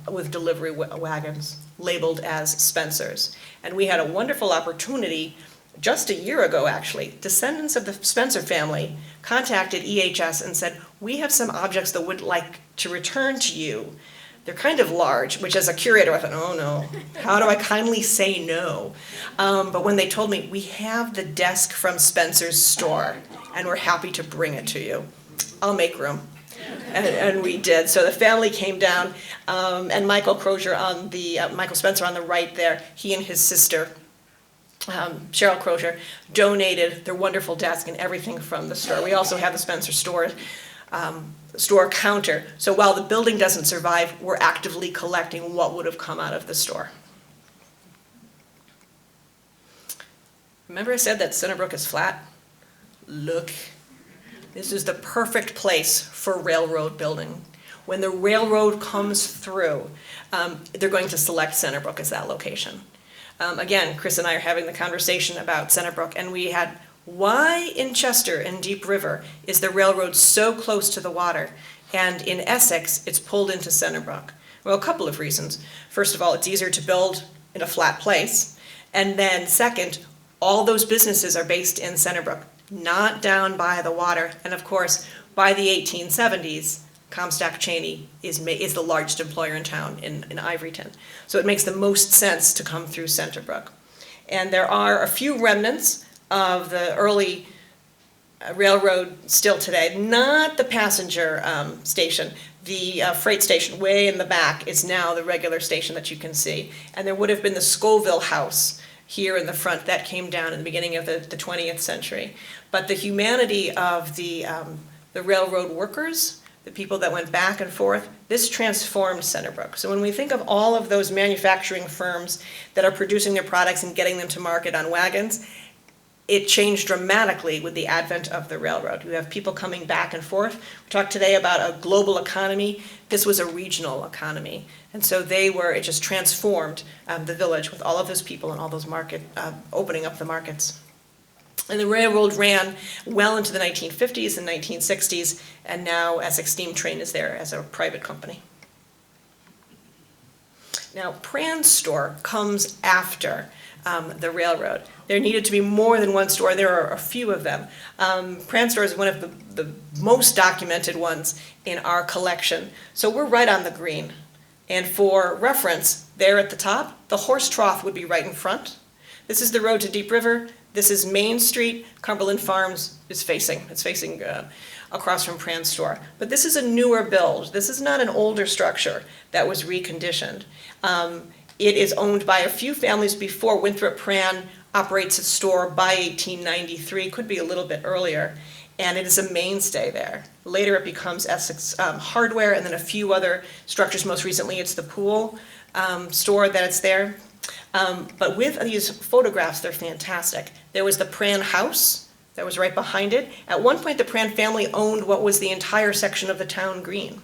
with delivery wagons labeled as Spencer's. And we had a wonderful opportunity just a year ago, actually. Descendants of the Spencer family contacted EHS and said, we have some objects that would like to return to you. They're kind of large, which as a curator, I thought, oh no, how do I kindly say no? But when they told me, we have the desk from Spencer's store, and we're happy to bring it to you. I'll make room. And we did. So the family came down, and Michael Spencer on the right there, he and his sister, Cheryl Crozier, donated their wonderful desk and everything from the store. We also have the Spencer store counter. So while the building doesn't survive, we're actively collecting what would have come out of the store. Remember I said that Centerbrook is flat? Look. This is the perfect place for railroad building. When the railroad comes through, they're going to select Centerbrook as that location. Again, Chris and I are having the conversation about Centerbrook, and we had, why in Chester and Deep River is the railroad so close to the water? And in Essex, it's pulled into Centerbrook. Well, a couple of reasons. First of all, it's easier to build in a flat place. And then second, all those businesses are based in Centerbrook, not down by the water. And of course, by the 1870s, Comstock Cheney is the largest employer in town in Ivoryton. So it makes the most sense to come through Centerbrook. And there are a few remnants of the early railroad still today, not the passenger station. The freight station way in the back is now the regular station that you can see. And there would have been the Scoville House here in the front that came down in the beginning of the 20th century. But the humanity of the railroad workers, the people that went back and forth, this transformed Centerbrook. So when we think of all of those manufacturing firms that are producing their products and getting them to market on wagons, it changed dramatically with the advent of the railroad. We have people coming back and forth. We talked today about a global economy. This was a regional economy. And so it just transformed the village with all of those people and all those opening up the markets. And the railroad ran well into the 1950s and 1960s, and now Essex Steam Train is there as a private company. Now, Pran's store comes after the railroad. There needed to be more than one store. There are a few of them. Pran's store is one of the most documented ones in our collection. So we're right on the green. And for reference, there at the top, the horse trough would be right in front. This is the road to Deep River. This is Main Street. Cumberland Farms is facing across from Pran's store. But this is a newer build. This is not an older structure that was reconditioned. It is owned by a few families before. Winthrop Pran operates a store by 1893, could be a little bit earlier, and it is a mainstay there. Later it becomes Essex Hardware and then a few other structures. Most recently it's the Pool store that's there. But with these photographs, they're fantastic. There was the Pran house that was right behind it. At one point, the Pran family owned what was the entire section of the town green.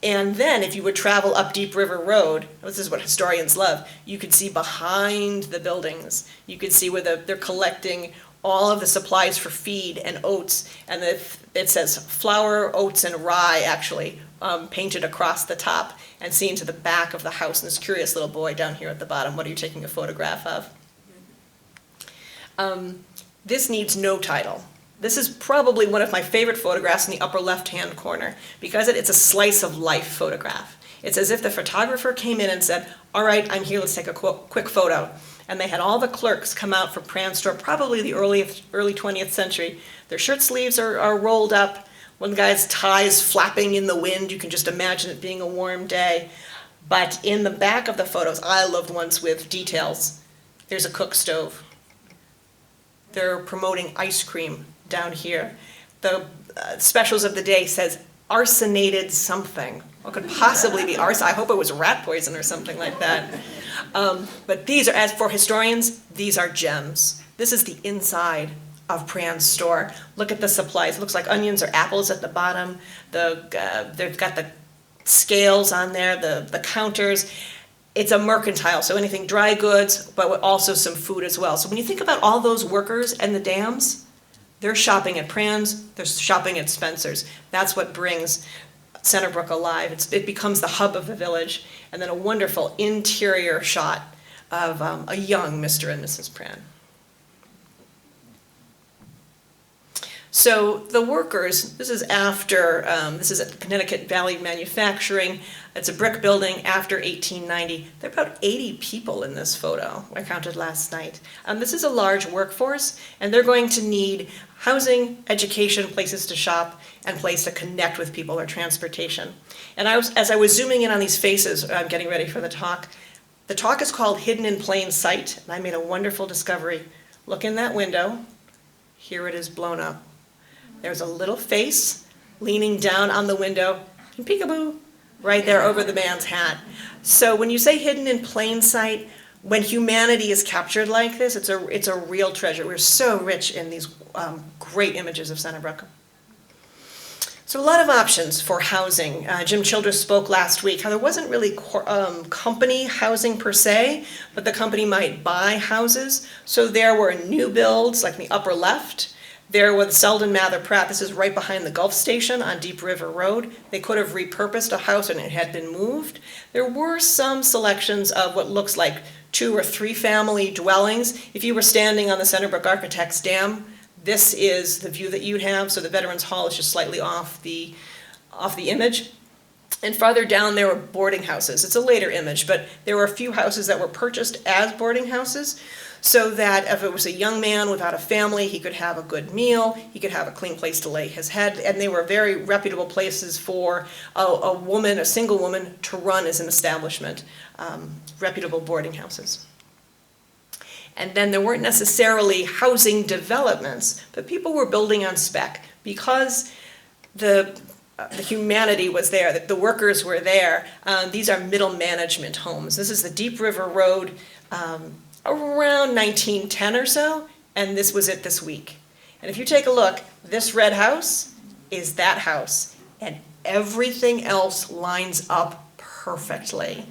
And then if you would travel up Deep River Road, this is what historians love, you could see behind the buildings. You could see where they're collecting all of the supplies for feed and oats. And it says flour, oats, and rye, actually, painted across the top and seen to the back of the house. And this curious little boy down here at the bottom, what are you taking a photograph of? This needs no title. This is probably one of my favorite photographs in the upper left-hand corner because it's a slice of life photograph. It's as if the photographer came in and said, all right, I'm here, let's take a quick photo. And they had all the clerks come out from Pran's store, probably the early 20th century. Their shirt sleeves are rolled up. One guy's tie is flapping in the wind. You can just imagine it being a warm day. But in the back of the photos, I loved ones with details. There's a cook stove. they're promoting ice cream down here. The specials of the day says arsenated something. What could possibly be arson? I hope it was rat poison or something like that. But these are, as for historians, these are gems. This is the inside of Pran's store. Look at the supplies. It looks like onions or apples at the bottom. They've got the scales on there, the counters. It's a mercantile, so anything dry goods, but also some food as well. So when you think about all those workers and the dams, they're shopping at Pran's, they're shopping at Spencer's. That's what brings Centerbrook alive. It becomes the hub of the village, and then a wonderful interior shot of a young Mr. and Mrs. Pran. So the workers, this is after, this is at Connecticut Valley Manufacturing. It's a brick building after 1890. There are about 80 people in this photo, I counted last night. This is a large workforce, and they're going to need housing, education, places to shop, and place to connect with people or transportation. And as I was zooming in on these faces, getting ready for the talk is called Hidden in Plain Sight, and I made a wonderful discovery. Look in that window. Here it is blown up. There's a little face leaning down on the window, and peekaboo, right there over the man's hat. So when you say hidden in plain sight, when humanity is captured like this, it's a real treasure. We're so rich in these great images of Centerbrook. So a lot of options for housing. Jim Childress spoke last week how there wasn't really company housing per se, but the company might buy houses. So there were new builds, like in the upper left. There was Selden Mather Pratt. This is right behind the Gulf Station on Deep River Road. They could have repurposed a house and it had been moved. There were some selections of what looks like 2 or 3 family dwellings. If you were standing on the Centerbrook Architects Dam, this is the view that you'd have. So the Veterans Hall is just slightly off the image. And farther down there were boarding houses. It's a later image, but there were a few houses that were purchased as boarding houses, so that if it was a young man without a family, he could have a good meal, he could have a clean place to lay his head, and they were very reputable places for a single woman, to run as an establishment, reputable boarding houses. And then there weren't necessarily housing developments, but people were building on spec because the humanity was there, that the workers were there. These are middle management homes. This is the Deep River Road, around 1910 or so, and this was it this week. And if you take a look, this red house is that house, and everything else lines up perfectly.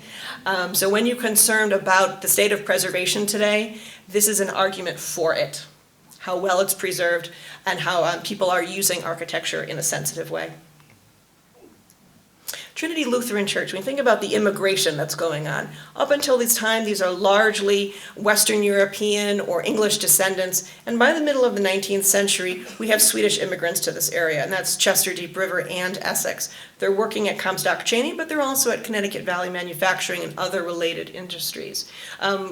So when you're concerned about the state of preservation today, this is an argument for it, how well it's preserved and how people are using architecture in a sensitive way. Trinity Lutheran Church, when you think about the immigration that's going on, up until this time, these are largely Western European or English descendants, and by the middle of the 19th century, we have Swedish immigrants to this area, and that's Chester, Deep River, and Essex. They're working at Comstock Cheney, but they're also at Connecticut Valley Manufacturing and other related industries.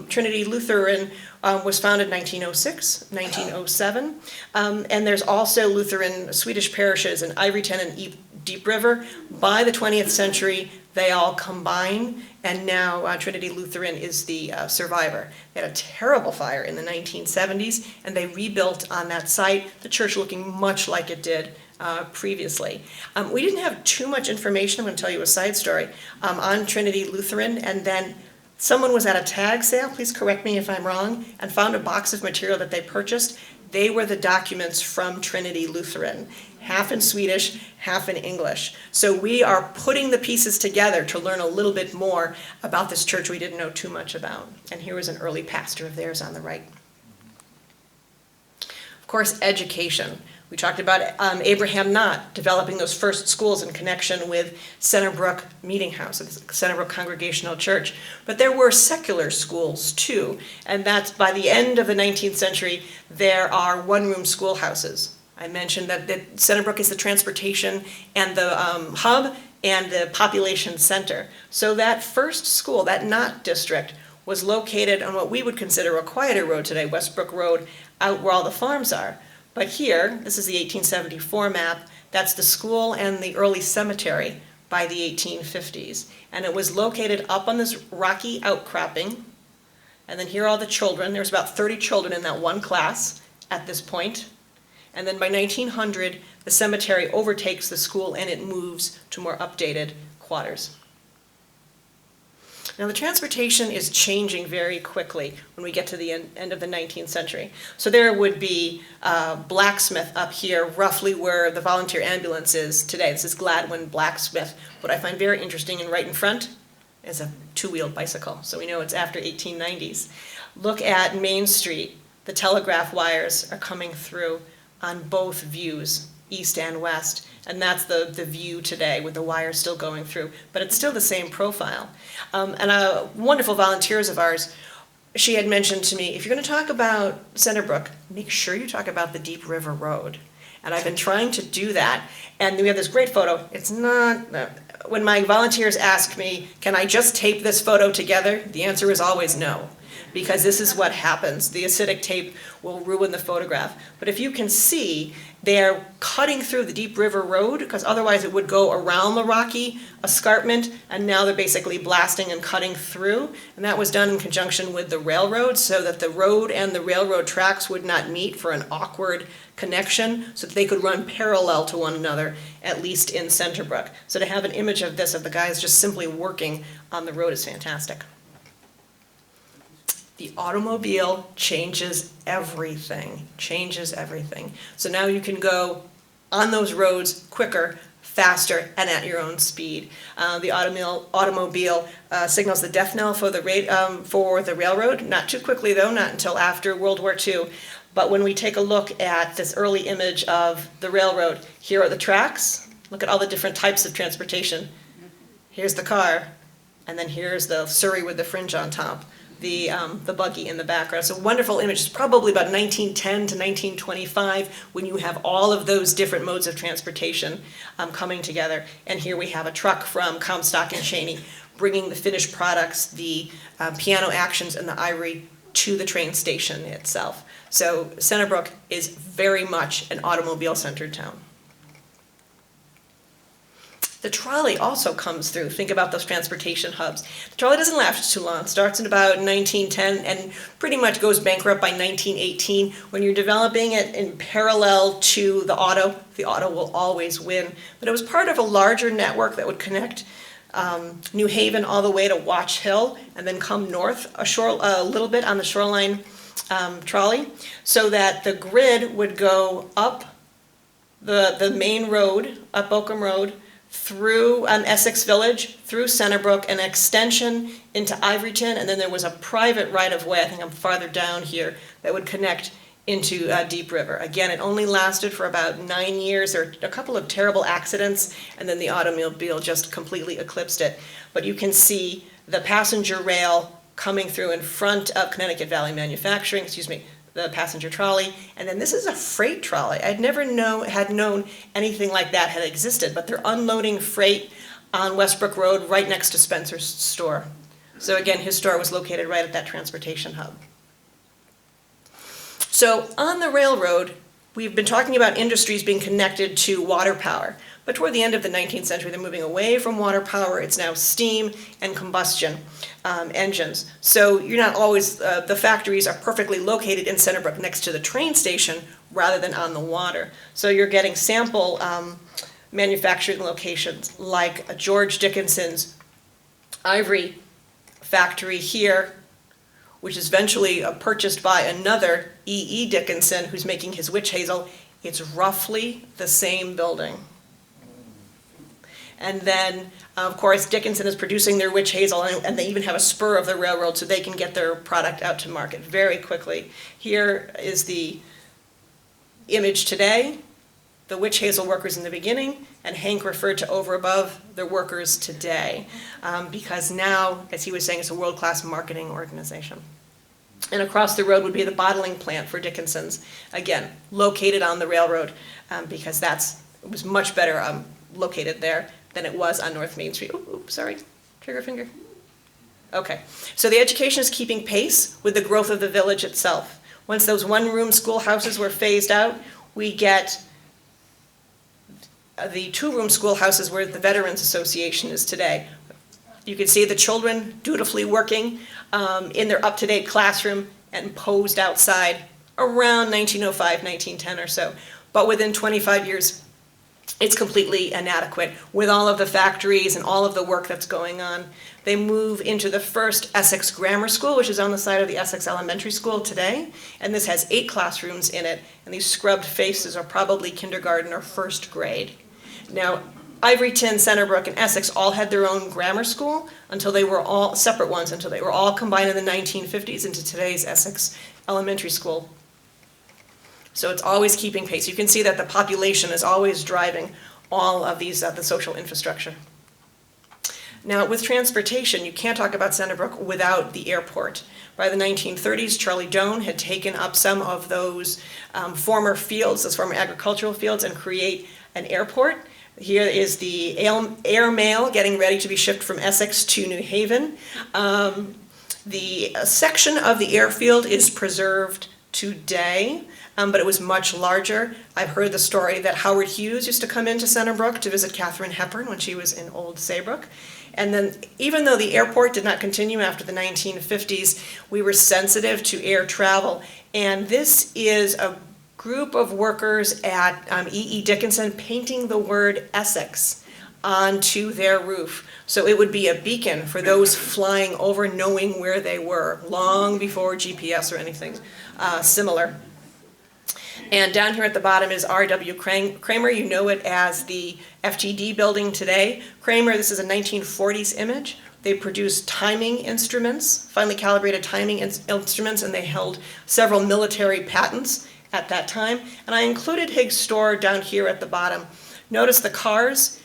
Trinity Lutheran was founded in 1906, 1907, and there's also Lutheran Swedish parishes in Ivyton and Deep River. By the 20th century, they all combine, and now Trinity Lutheran is the survivor. They had a terrible fire in the 1970s, and they rebuilt on that site, the church looking much like it did previously. We didn't have too much information. I'm going to tell you a side story on Trinity Lutheran, and then someone was at a tag sale, please correct me if I'm wrong, and found a box of material that they purchased. They were the documents from Trinity Lutheran, half in Swedish, half in English. So we are putting the pieces together to learn a little bit more about this church we didn't know too much about. And here is an early pastor of theirs on the right. Of course, education. We talked about Abraham Knott developing those first schools in connection with Centerbrook Meeting House, the Centerbrook Congregational Church. But there were secular schools too, and that's by the end of the 19th century, there are one-room schoolhouses. I mentioned that Centerbrook is the transportation and the hub and the population center. So that first school, that Knott district, was located on what we would consider a quieter road today, Westbrook Road, out where all the farms are. But here, this is the 1874 map, that's the school and the early cemetery by the 1850s. And it was located up on this rocky outcropping. And then here are all the children. There's about 30 children in that one class. at this point. And then by 1900, the cemetery overtakes the school and it moves to more updated quarters. Now the transportation is changing very quickly when we get to the end of the 19th century. So there would be Blacksmith up here, roughly where the volunteer ambulance is today. This is Gladwin Blacksmith. What I find very interesting and right in front is a two-wheeled bicycle. So we know it's after 1890s. Look at Main Street. The telegraph wires are coming through on both views, east and west. And that's the view today with the wires still going through. But it's still the same profile. And wonderful volunteers of ours, she had mentioned to me, if you're going to talk about Centerbrook, make sure you talk about the Deep River Road. And I've been trying to do that. And we have this great photo. It's not, when my volunteers ask me, can I just tape this photo together? The answer is always no. Because this is what happens. The acidic tape will ruin the photograph. But if you can see, they're cutting through the Deep River Road, because otherwise it would go around the rocky escarpment, and now they're basically blasting and cutting through. And that was done in conjunction with the railroad, so that the road and the railroad tracks would not meet for an awkward connection, so that they could run parallel to one another, at least in Centerbrook. So to have an image of this, of the guys just simply working on the road, is fantastic. The automobile changes everything, So now you can go on those roads quicker, faster, and at your own speed. The automobile signals the death knell for the railroad, not too quickly though, not until after World War II. But when we take a look at this early image of the railroad, here are the tracks. Look at all the different types of transportation. Here's the car, and then here's the Surrey with the fringe on top. The buggy in the background. It's a wonderful image. It's probably about 1910 to 1925 when you have all of those different modes of transportation coming together. And here we have a truck from Comstock and Cheney bringing the finished products, the piano actions and the ivory, to the train station itself. So Centerbrook is very much an automobile-centered town. The trolley also comes through. Think about those transportation hubs. The trolley doesn't last too long. It starts in about 1910 and pretty much goes bankrupt by 1918. When you're developing it in parallel to the auto will always win. But it was part of a larger network that would connect New Haven all the way to Watch Hill and then come north a little bit on the shoreline trolley, so that the grid would go up the main road, up Oakham Road, through Essex Village, through Centerbrook, an extension into Ivoryton, and then there was a private right-of-way, I think I'm farther down here, that would connect into Deep River. Again, it only lasted for about 9 years, or a couple of terrible accidents, and then the automobile just completely eclipsed it. But you can see the passenger rail coming through in front of Connecticut Valley Manufacturing, the passenger trolley, and then this is a freight trolley. I'd never known anything like that had existed, but they're unloading freight on Westbrook Road right next to Spencer's store. So again, his store was located right at that transportation hub. So on the railroad, we've been talking about industries being connected to water power, but toward the end of the 19th century, they're moving away from water power. It's now steam and combustion engines. So you're not always, the factories are perfectly located in Centerbrook next to the train station rather than on the water. So you're getting sample manufacturing locations like George Dickinson's ivory factory here, which is eventually purchased by another E.E. Dickinson who's making his witch hazel. It's roughly the same building. And then, of course, Dickinson is producing their witch hazel, and they even have a spur of the railroad so they can get their product out to market very quickly. Here is the image today, the witch hazel workers in the beginning, and Hank referred to over above the workers today, because now, as he was saying, it's a world-class marketing organization. And across the road would be the bottling plant for Dickinson's, again, located on the railroad, because it was much better located there than it was on North Main Street. Oops, sorry, trigger finger. Okay, so the education is keeping pace with the growth of the village itself. Once those one-room schoolhouses were phased out, we get the two-room schoolhouses where the Veterans Association is today. You can see the children dutifully working in their up-to-date classroom and posed outside around 1905, 1910 or so. But within 25 years, it's completely inadequate with all of the factories and all of the work that's going on. They move into the first Essex Grammar School, which is on the side of the Essex Elementary School today, and this has 8 classrooms in it, and these scrubbed faces are probably kindergarten or first grade. Now, Ivoryton, Centerbrook, and Essex all had their own grammar school until they were all separate ones, until they were all combined in the 1950s into today's Essex Elementary School. So it's always keeping pace. You can see that the population is always driving all of these, the social infrastructure. Now, with transportation, you can't talk about Centerbrook without the airport. By the 1930s, Charlie Doan had taken up some of those former fields, those former agricultural fields, and create an airport. Here is the air mail getting ready to be shipped from Essex to New Haven. The section of the airfield is preserved today, but it was much larger. I've heard the story that Howard Hughes used to come into Centerbrook to visit Katharine Hepburn when she was in Old Saybrook. And then, even though the airport did not continue after the 1950s, we were sensitive to air travel. And this is a group of workers at E.E. Dickinson painting the word Essex onto their roof. So it would be a beacon for those flying over knowing where they were, long before GPS or anything similar. And down here at the bottom is R.W. Kramer. You know it as the FTD building today. Kramer, this is a 1940s image. They produced timing instruments, finely calibrated timing instruments, and they held several military patents at that time. And I included Higgs store down here at the bottom. Notice the cars.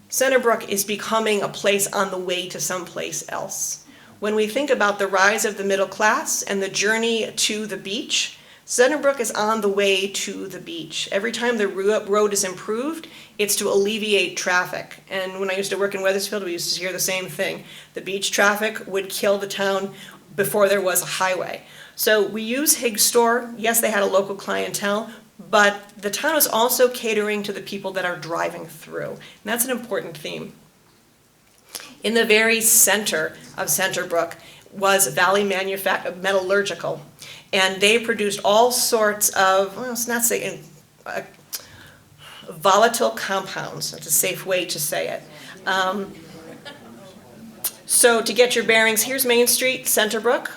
Centerbrook is becoming a place on the way to someplace else. When we think about the rise of the middle class and the journey to the beach, Centerbrook is on the way to the beach. Every time the road is improved, it's to alleviate traffic. And when I used to work in Wethersfield, we used to hear the same thing. The beach traffic would kill the town before there was a highway. So we use Higgs store. Yes, they had a local clientele, but the town is also catering to the people that are driving through. And that's an important theme. In the very center of Centerbrook was Valley Metallurgical. And they produced all sorts of, well, let's not say volatile compounds. That's a safe way to say it. So to get your bearings, here's Main Street, Centerbrook.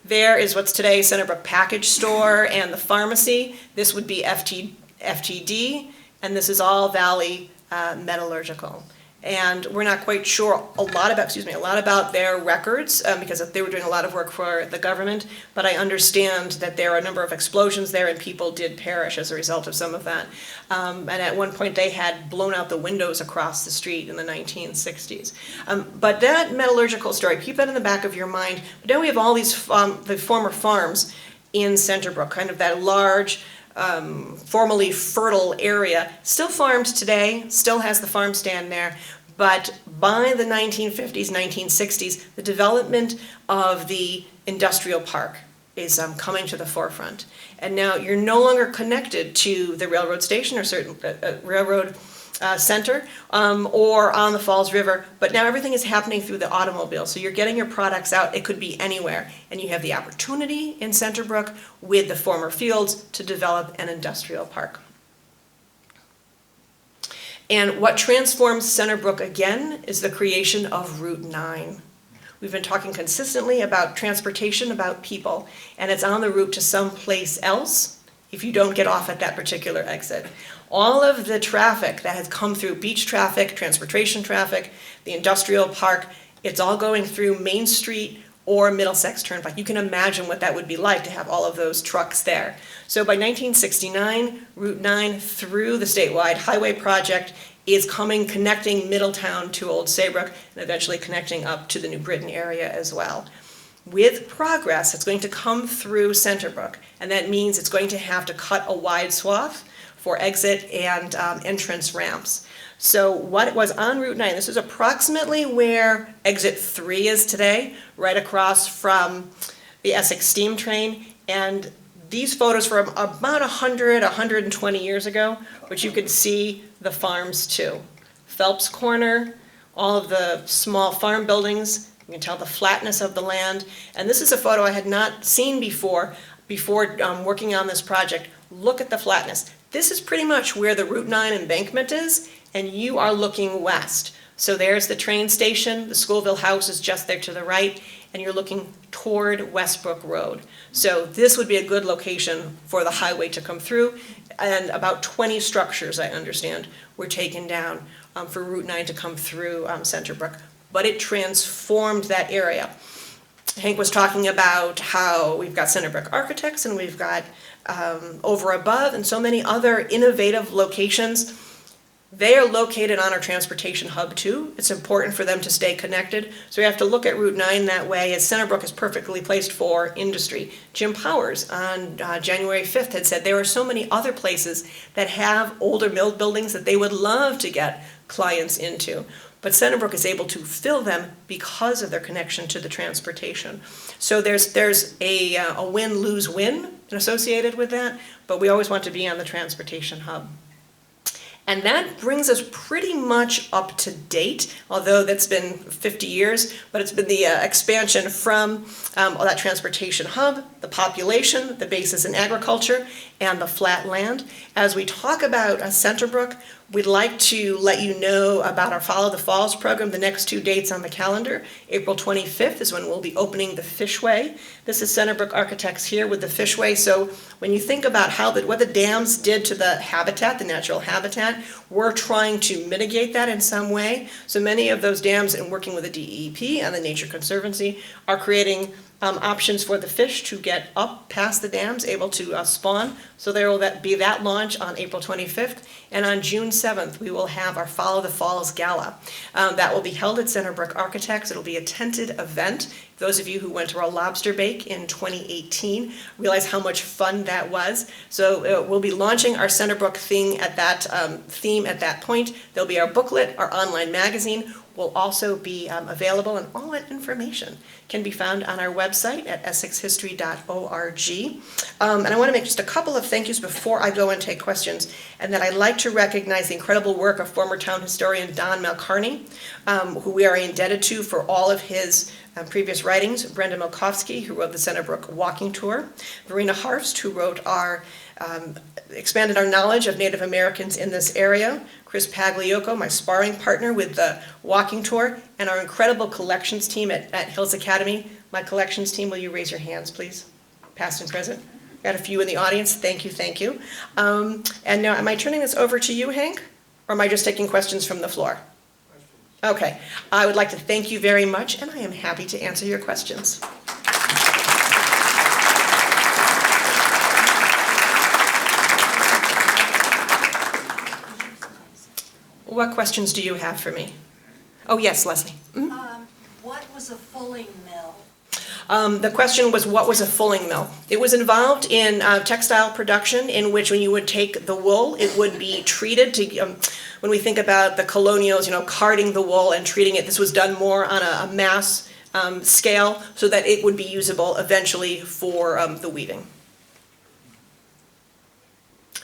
There is what's today Centerbrook Package Store and the pharmacy. This would be FTD, and this is all Valley Metallurgical. And we're not quite sure a lot about their records because they were doing a lot of work for the government, but I understand that there are a number of explosions there and people did perish as a result of some of that. And at one point they had blown out the windows across the street in the 1960s. But that metallurgical story, keep that in the back of your mind. But now we have all these the former farms in Centerbrook, kind of that large, formerly fertile area, still farmed today, still has the farm stand there, but by the 1950s, 1960s, the development of the industrial park is coming to the forefront. And now you're no longer connected to the railroad station or certain railroad center or on the Falls River, but now everything is happening through the automobile. So you're getting your products out, it could be anywhere. And you have the opportunity in Centerbrook with the former fields to develop an industrial park. And what transforms Centerbrook again is the creation of Route 9. We've been talking consistently about transportation, about people, and it's on the route to someplace else if you don't get off at that particular exit. All of the traffic that has come through, beach traffic, transportation traffic, the industrial park, it's all going through Main Street or Middlesex Turnpike. You can imagine what that would be like to have all of those trucks there. So by 1969, Route 9 through the statewide highway project is connecting Middletown to Old Saybrook and eventually connecting up to the New Britain area as well. With progress, it's going to come through Centerbrook, and that means it's going to have to cut a wide swath for exit and entrance ramps. So what was on Route 9, this is approximately where exit 3 is today, right across from the Essex steam train, and these photos from about 120 years ago, but you can see the farms too. Phelps Corner, all of the small farm buildings, you can tell the flatness of the land, and this is a photo I had not seen before. before working on this project, look at the flatness. This is pretty much where the Route 9 embankment is, and you are looking west. So there's the train station, the Scoville House is just there to the right, and you're looking toward Westbrook Road. So this would be a good location for the highway to come through, and about 20 structures, I understand, were taken down for Route 9 to come through Centerbrook. But it transformed that area. Hank was talking about how we've got Centerbrook Architects and we've got Over Above and so many other innovative locations. They are located on our transportation hub too. It's important for them to stay connected. So we have to look at Route 9 that way, as Centerbrook is perfectly placed for industry. Jim Powers on January 5th had said there are so many other places that have older mill buildings that they would love to get clients into. But Centerbrook is able to fill them because of their connection to the transportation. So there's a win-lose-win associated with that, but we always want to be on the transportation hub. And that brings us pretty much up to date, although that's been 50 years, but it's been the expansion from that transportation hub, the population, the basis in agriculture, and the flat land. As we talk about Centerbrook, we'd like to let you know about our Follow the Falls program. The next 2 dates on the calendar. April 25th is when we'll be opening the Fishway. This is Centerbrook Architects here with the Fishway. So when you think about what the dams did to the habitat, the natural habitat, we're trying to mitigate that in some way. So many of those dams, and working with the DEP and the Nature Conservancy, are creating options for the fish to get up past the dams, able to spawn. So there will be that launch on April 25th. And on June 7th, we will have our Follow the Falls Gala. That will be held at Centerbrook Architects. It'll be a tented event. Those of you who went to our lobster bake in 2018 realize how much fun that was. So we'll be launching our Centerbrook theme at that point. There'll be our booklet, our online magazine will also be available, and all that information can be found on our website at essexhistory.org. And I want to make just a couple of thank yous before I go and take questions, and that I'd like to recognize the incredible work of former town historian Don Malcarney, who we are indebted to for all of his previous writings. Brenda Milkowski, who wrote the Centerbrook Walking Tour. Verena Harfst, who wrote expanded our knowledge of Native Americans in this area. Chris Pagliocco, my sparring partner with the walking tour, and our incredible collections team at Hills Academy. My collections team, will you raise your hands, please? Past and present. Got a few in the audience. Thank you, thank you. And now, am I turning this over to you, Hank? Or am I just taking questions from the floor? Okay. I would like to thank you very much, and I am happy to answer your questions. What questions do you have for me? Oh, yes, Leslie. Mm-hmm. What was a fulling mill? The question was, what was a fulling mill? It was involved in textile production, in which when you would take the wool, it would be treated to, when we think about the colonials, carding the wool and treating it, this was done more on a mass scale so that it would be usable eventually for the weaving.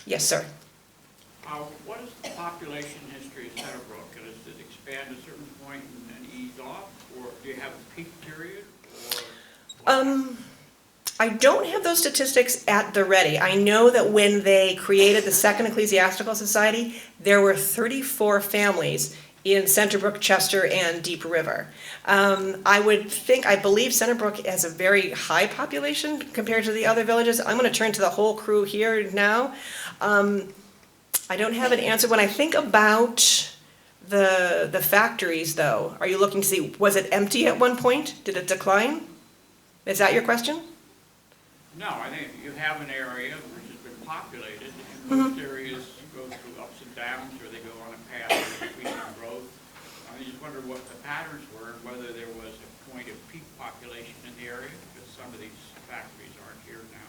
Yes, sir. What is the population history of Centerbrook? Does it expand at a certain point and then ease off, or do you have a peak period? I don't have those statistics at the ready. I know that when they created the Second Ecclesiastical Society, there were 34 families in Centerbrook, Chester, and Deep River. I believe Centerbrook has a very high population compared to the other villages. I'm going to turn to the whole crew here now. I don't have an answer. When I think about the factories, though, are you looking to see, was it empty at one point? Did it decline? Is that your question? No, I think you have an area which has been populated, and most areas go through ups and downs, or they go on a path of increasing growth. I just wondered what the patterns were, and whether there was a point of peak population in the area, because some of these factories aren't here now.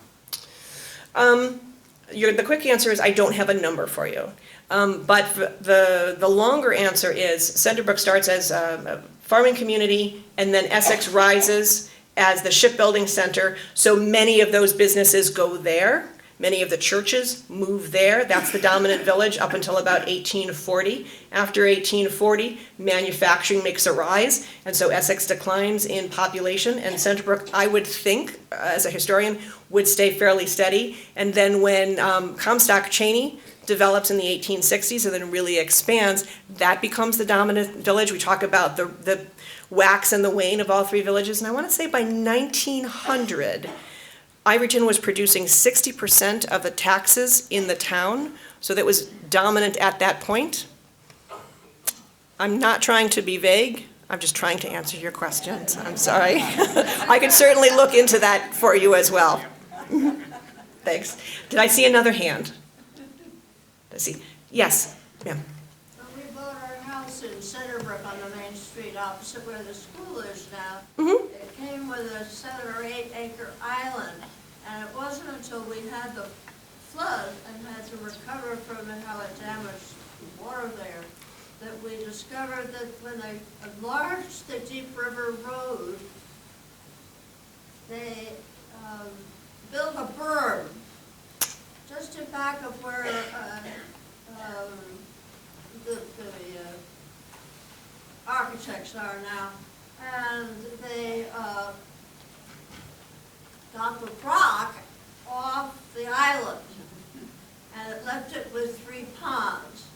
The quick answer is I don't have a number for you. But the longer answer is Centerbrook starts as a farming community, and then Essex rises as the shipbuilding center, so many of those businesses go there. Many of the churches moved there. That's the dominant village up until about 1840. After 1840, manufacturing makes a rise, and so Essex declines in population, and Centerbrook, I would think, as a historian, would stay fairly steady. And then when Comstock Cheney develops in the 1860s and then really expands, that becomes the dominant village. We talk about the wax and the wane of all three villages, and I want to say by 1900, Iverton was producing 60% of the taxes in the town, so that was dominant at that point. I'm not trying to be vague, I'm just trying to answer your questions, I'm sorry. I could certainly look into that for you as well. Thanks. Did I see another hand? Let's see. Yes, ma'am. We bought our house in Centerbrook on the main street opposite where the school is now. It came with a 7 or 8 acre island, and it wasn't until we had the flood and had to recover from how it damaged water there that we discovered that when they enlarged the Deep River Road, they built a berm just in back of where the architects are now, and they got the rock off the island, and it left it with 3 ponds.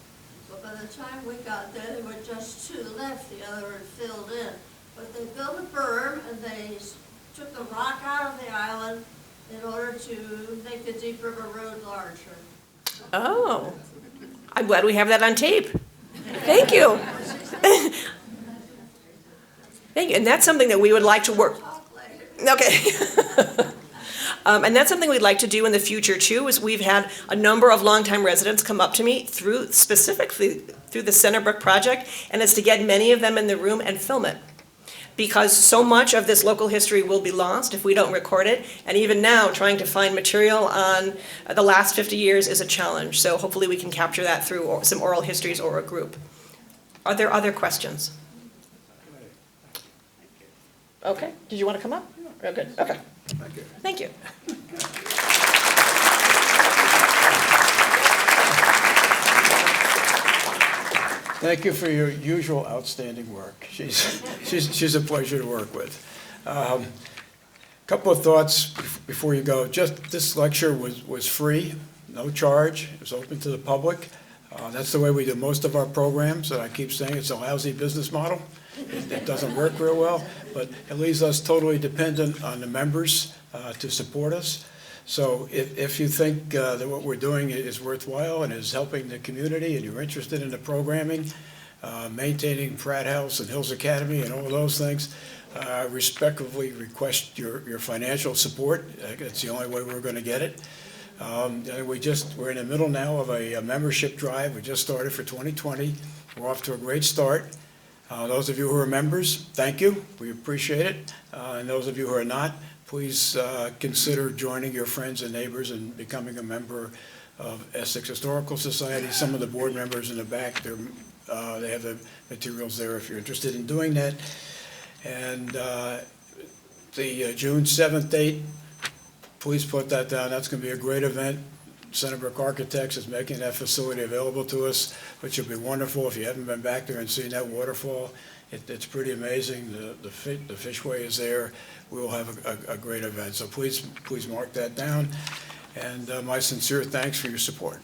But by the time we got there, there were just 2 left, the other had filled in. But they built a berm, and they took the rock out of the island in order to make the Deep River Road larger. Oh, I'm glad we have that on tape. Thank you. Thank you, and that's something that we would like to work. Talk later. Okay. And that's something we'd like to do in the future too, is we've had a number of longtime residents come up to me specifically through the Centerbrook project, and it's to get many of them in the room and film it. Because so much of this local history will be lost if we don't record it, and even now, trying to find material on the last 50 years is a challenge. So hopefully we can capture that through some oral histories or a group. Are there other questions? Okay, did you want to come up? Oh, good, okay. Thank you. Thank you. Thank you for your usual outstanding work. She's a pleasure to work with. Couple of thoughts before you go. Just this lecture was free, no charge. It was open to the public. That's the way we do most of our programs. And I keep saying it's a lousy business model. It doesn't work real well, but it leaves us totally dependent on the members to support us. So if you think that what we're doing is worthwhile and is helping the community, and you're interested in the programming, maintaining Pratt House and Hills Academy and all those things, I respectfully request your financial support. That's the only way we're going to get it. We're in the middle now of a membership drive. We just started for 2020. We're off to a great start. Those of you who are members, thank you. We appreciate it. And those of you who are not, please consider joining your friends and neighbors and becoming a member of Essex Historical Society. Some of the board members in the back, they have the materials there if you're interested in doing that. And the June 7th date, please put that down. That's going to be a great event. Centerbrook Architects is making that facility available to us, which will be wonderful. If you haven't been back there and seen that waterfall, it's pretty amazing. The fishway is there. We will have a great event. So please mark that down. And my sincere thanks for your support.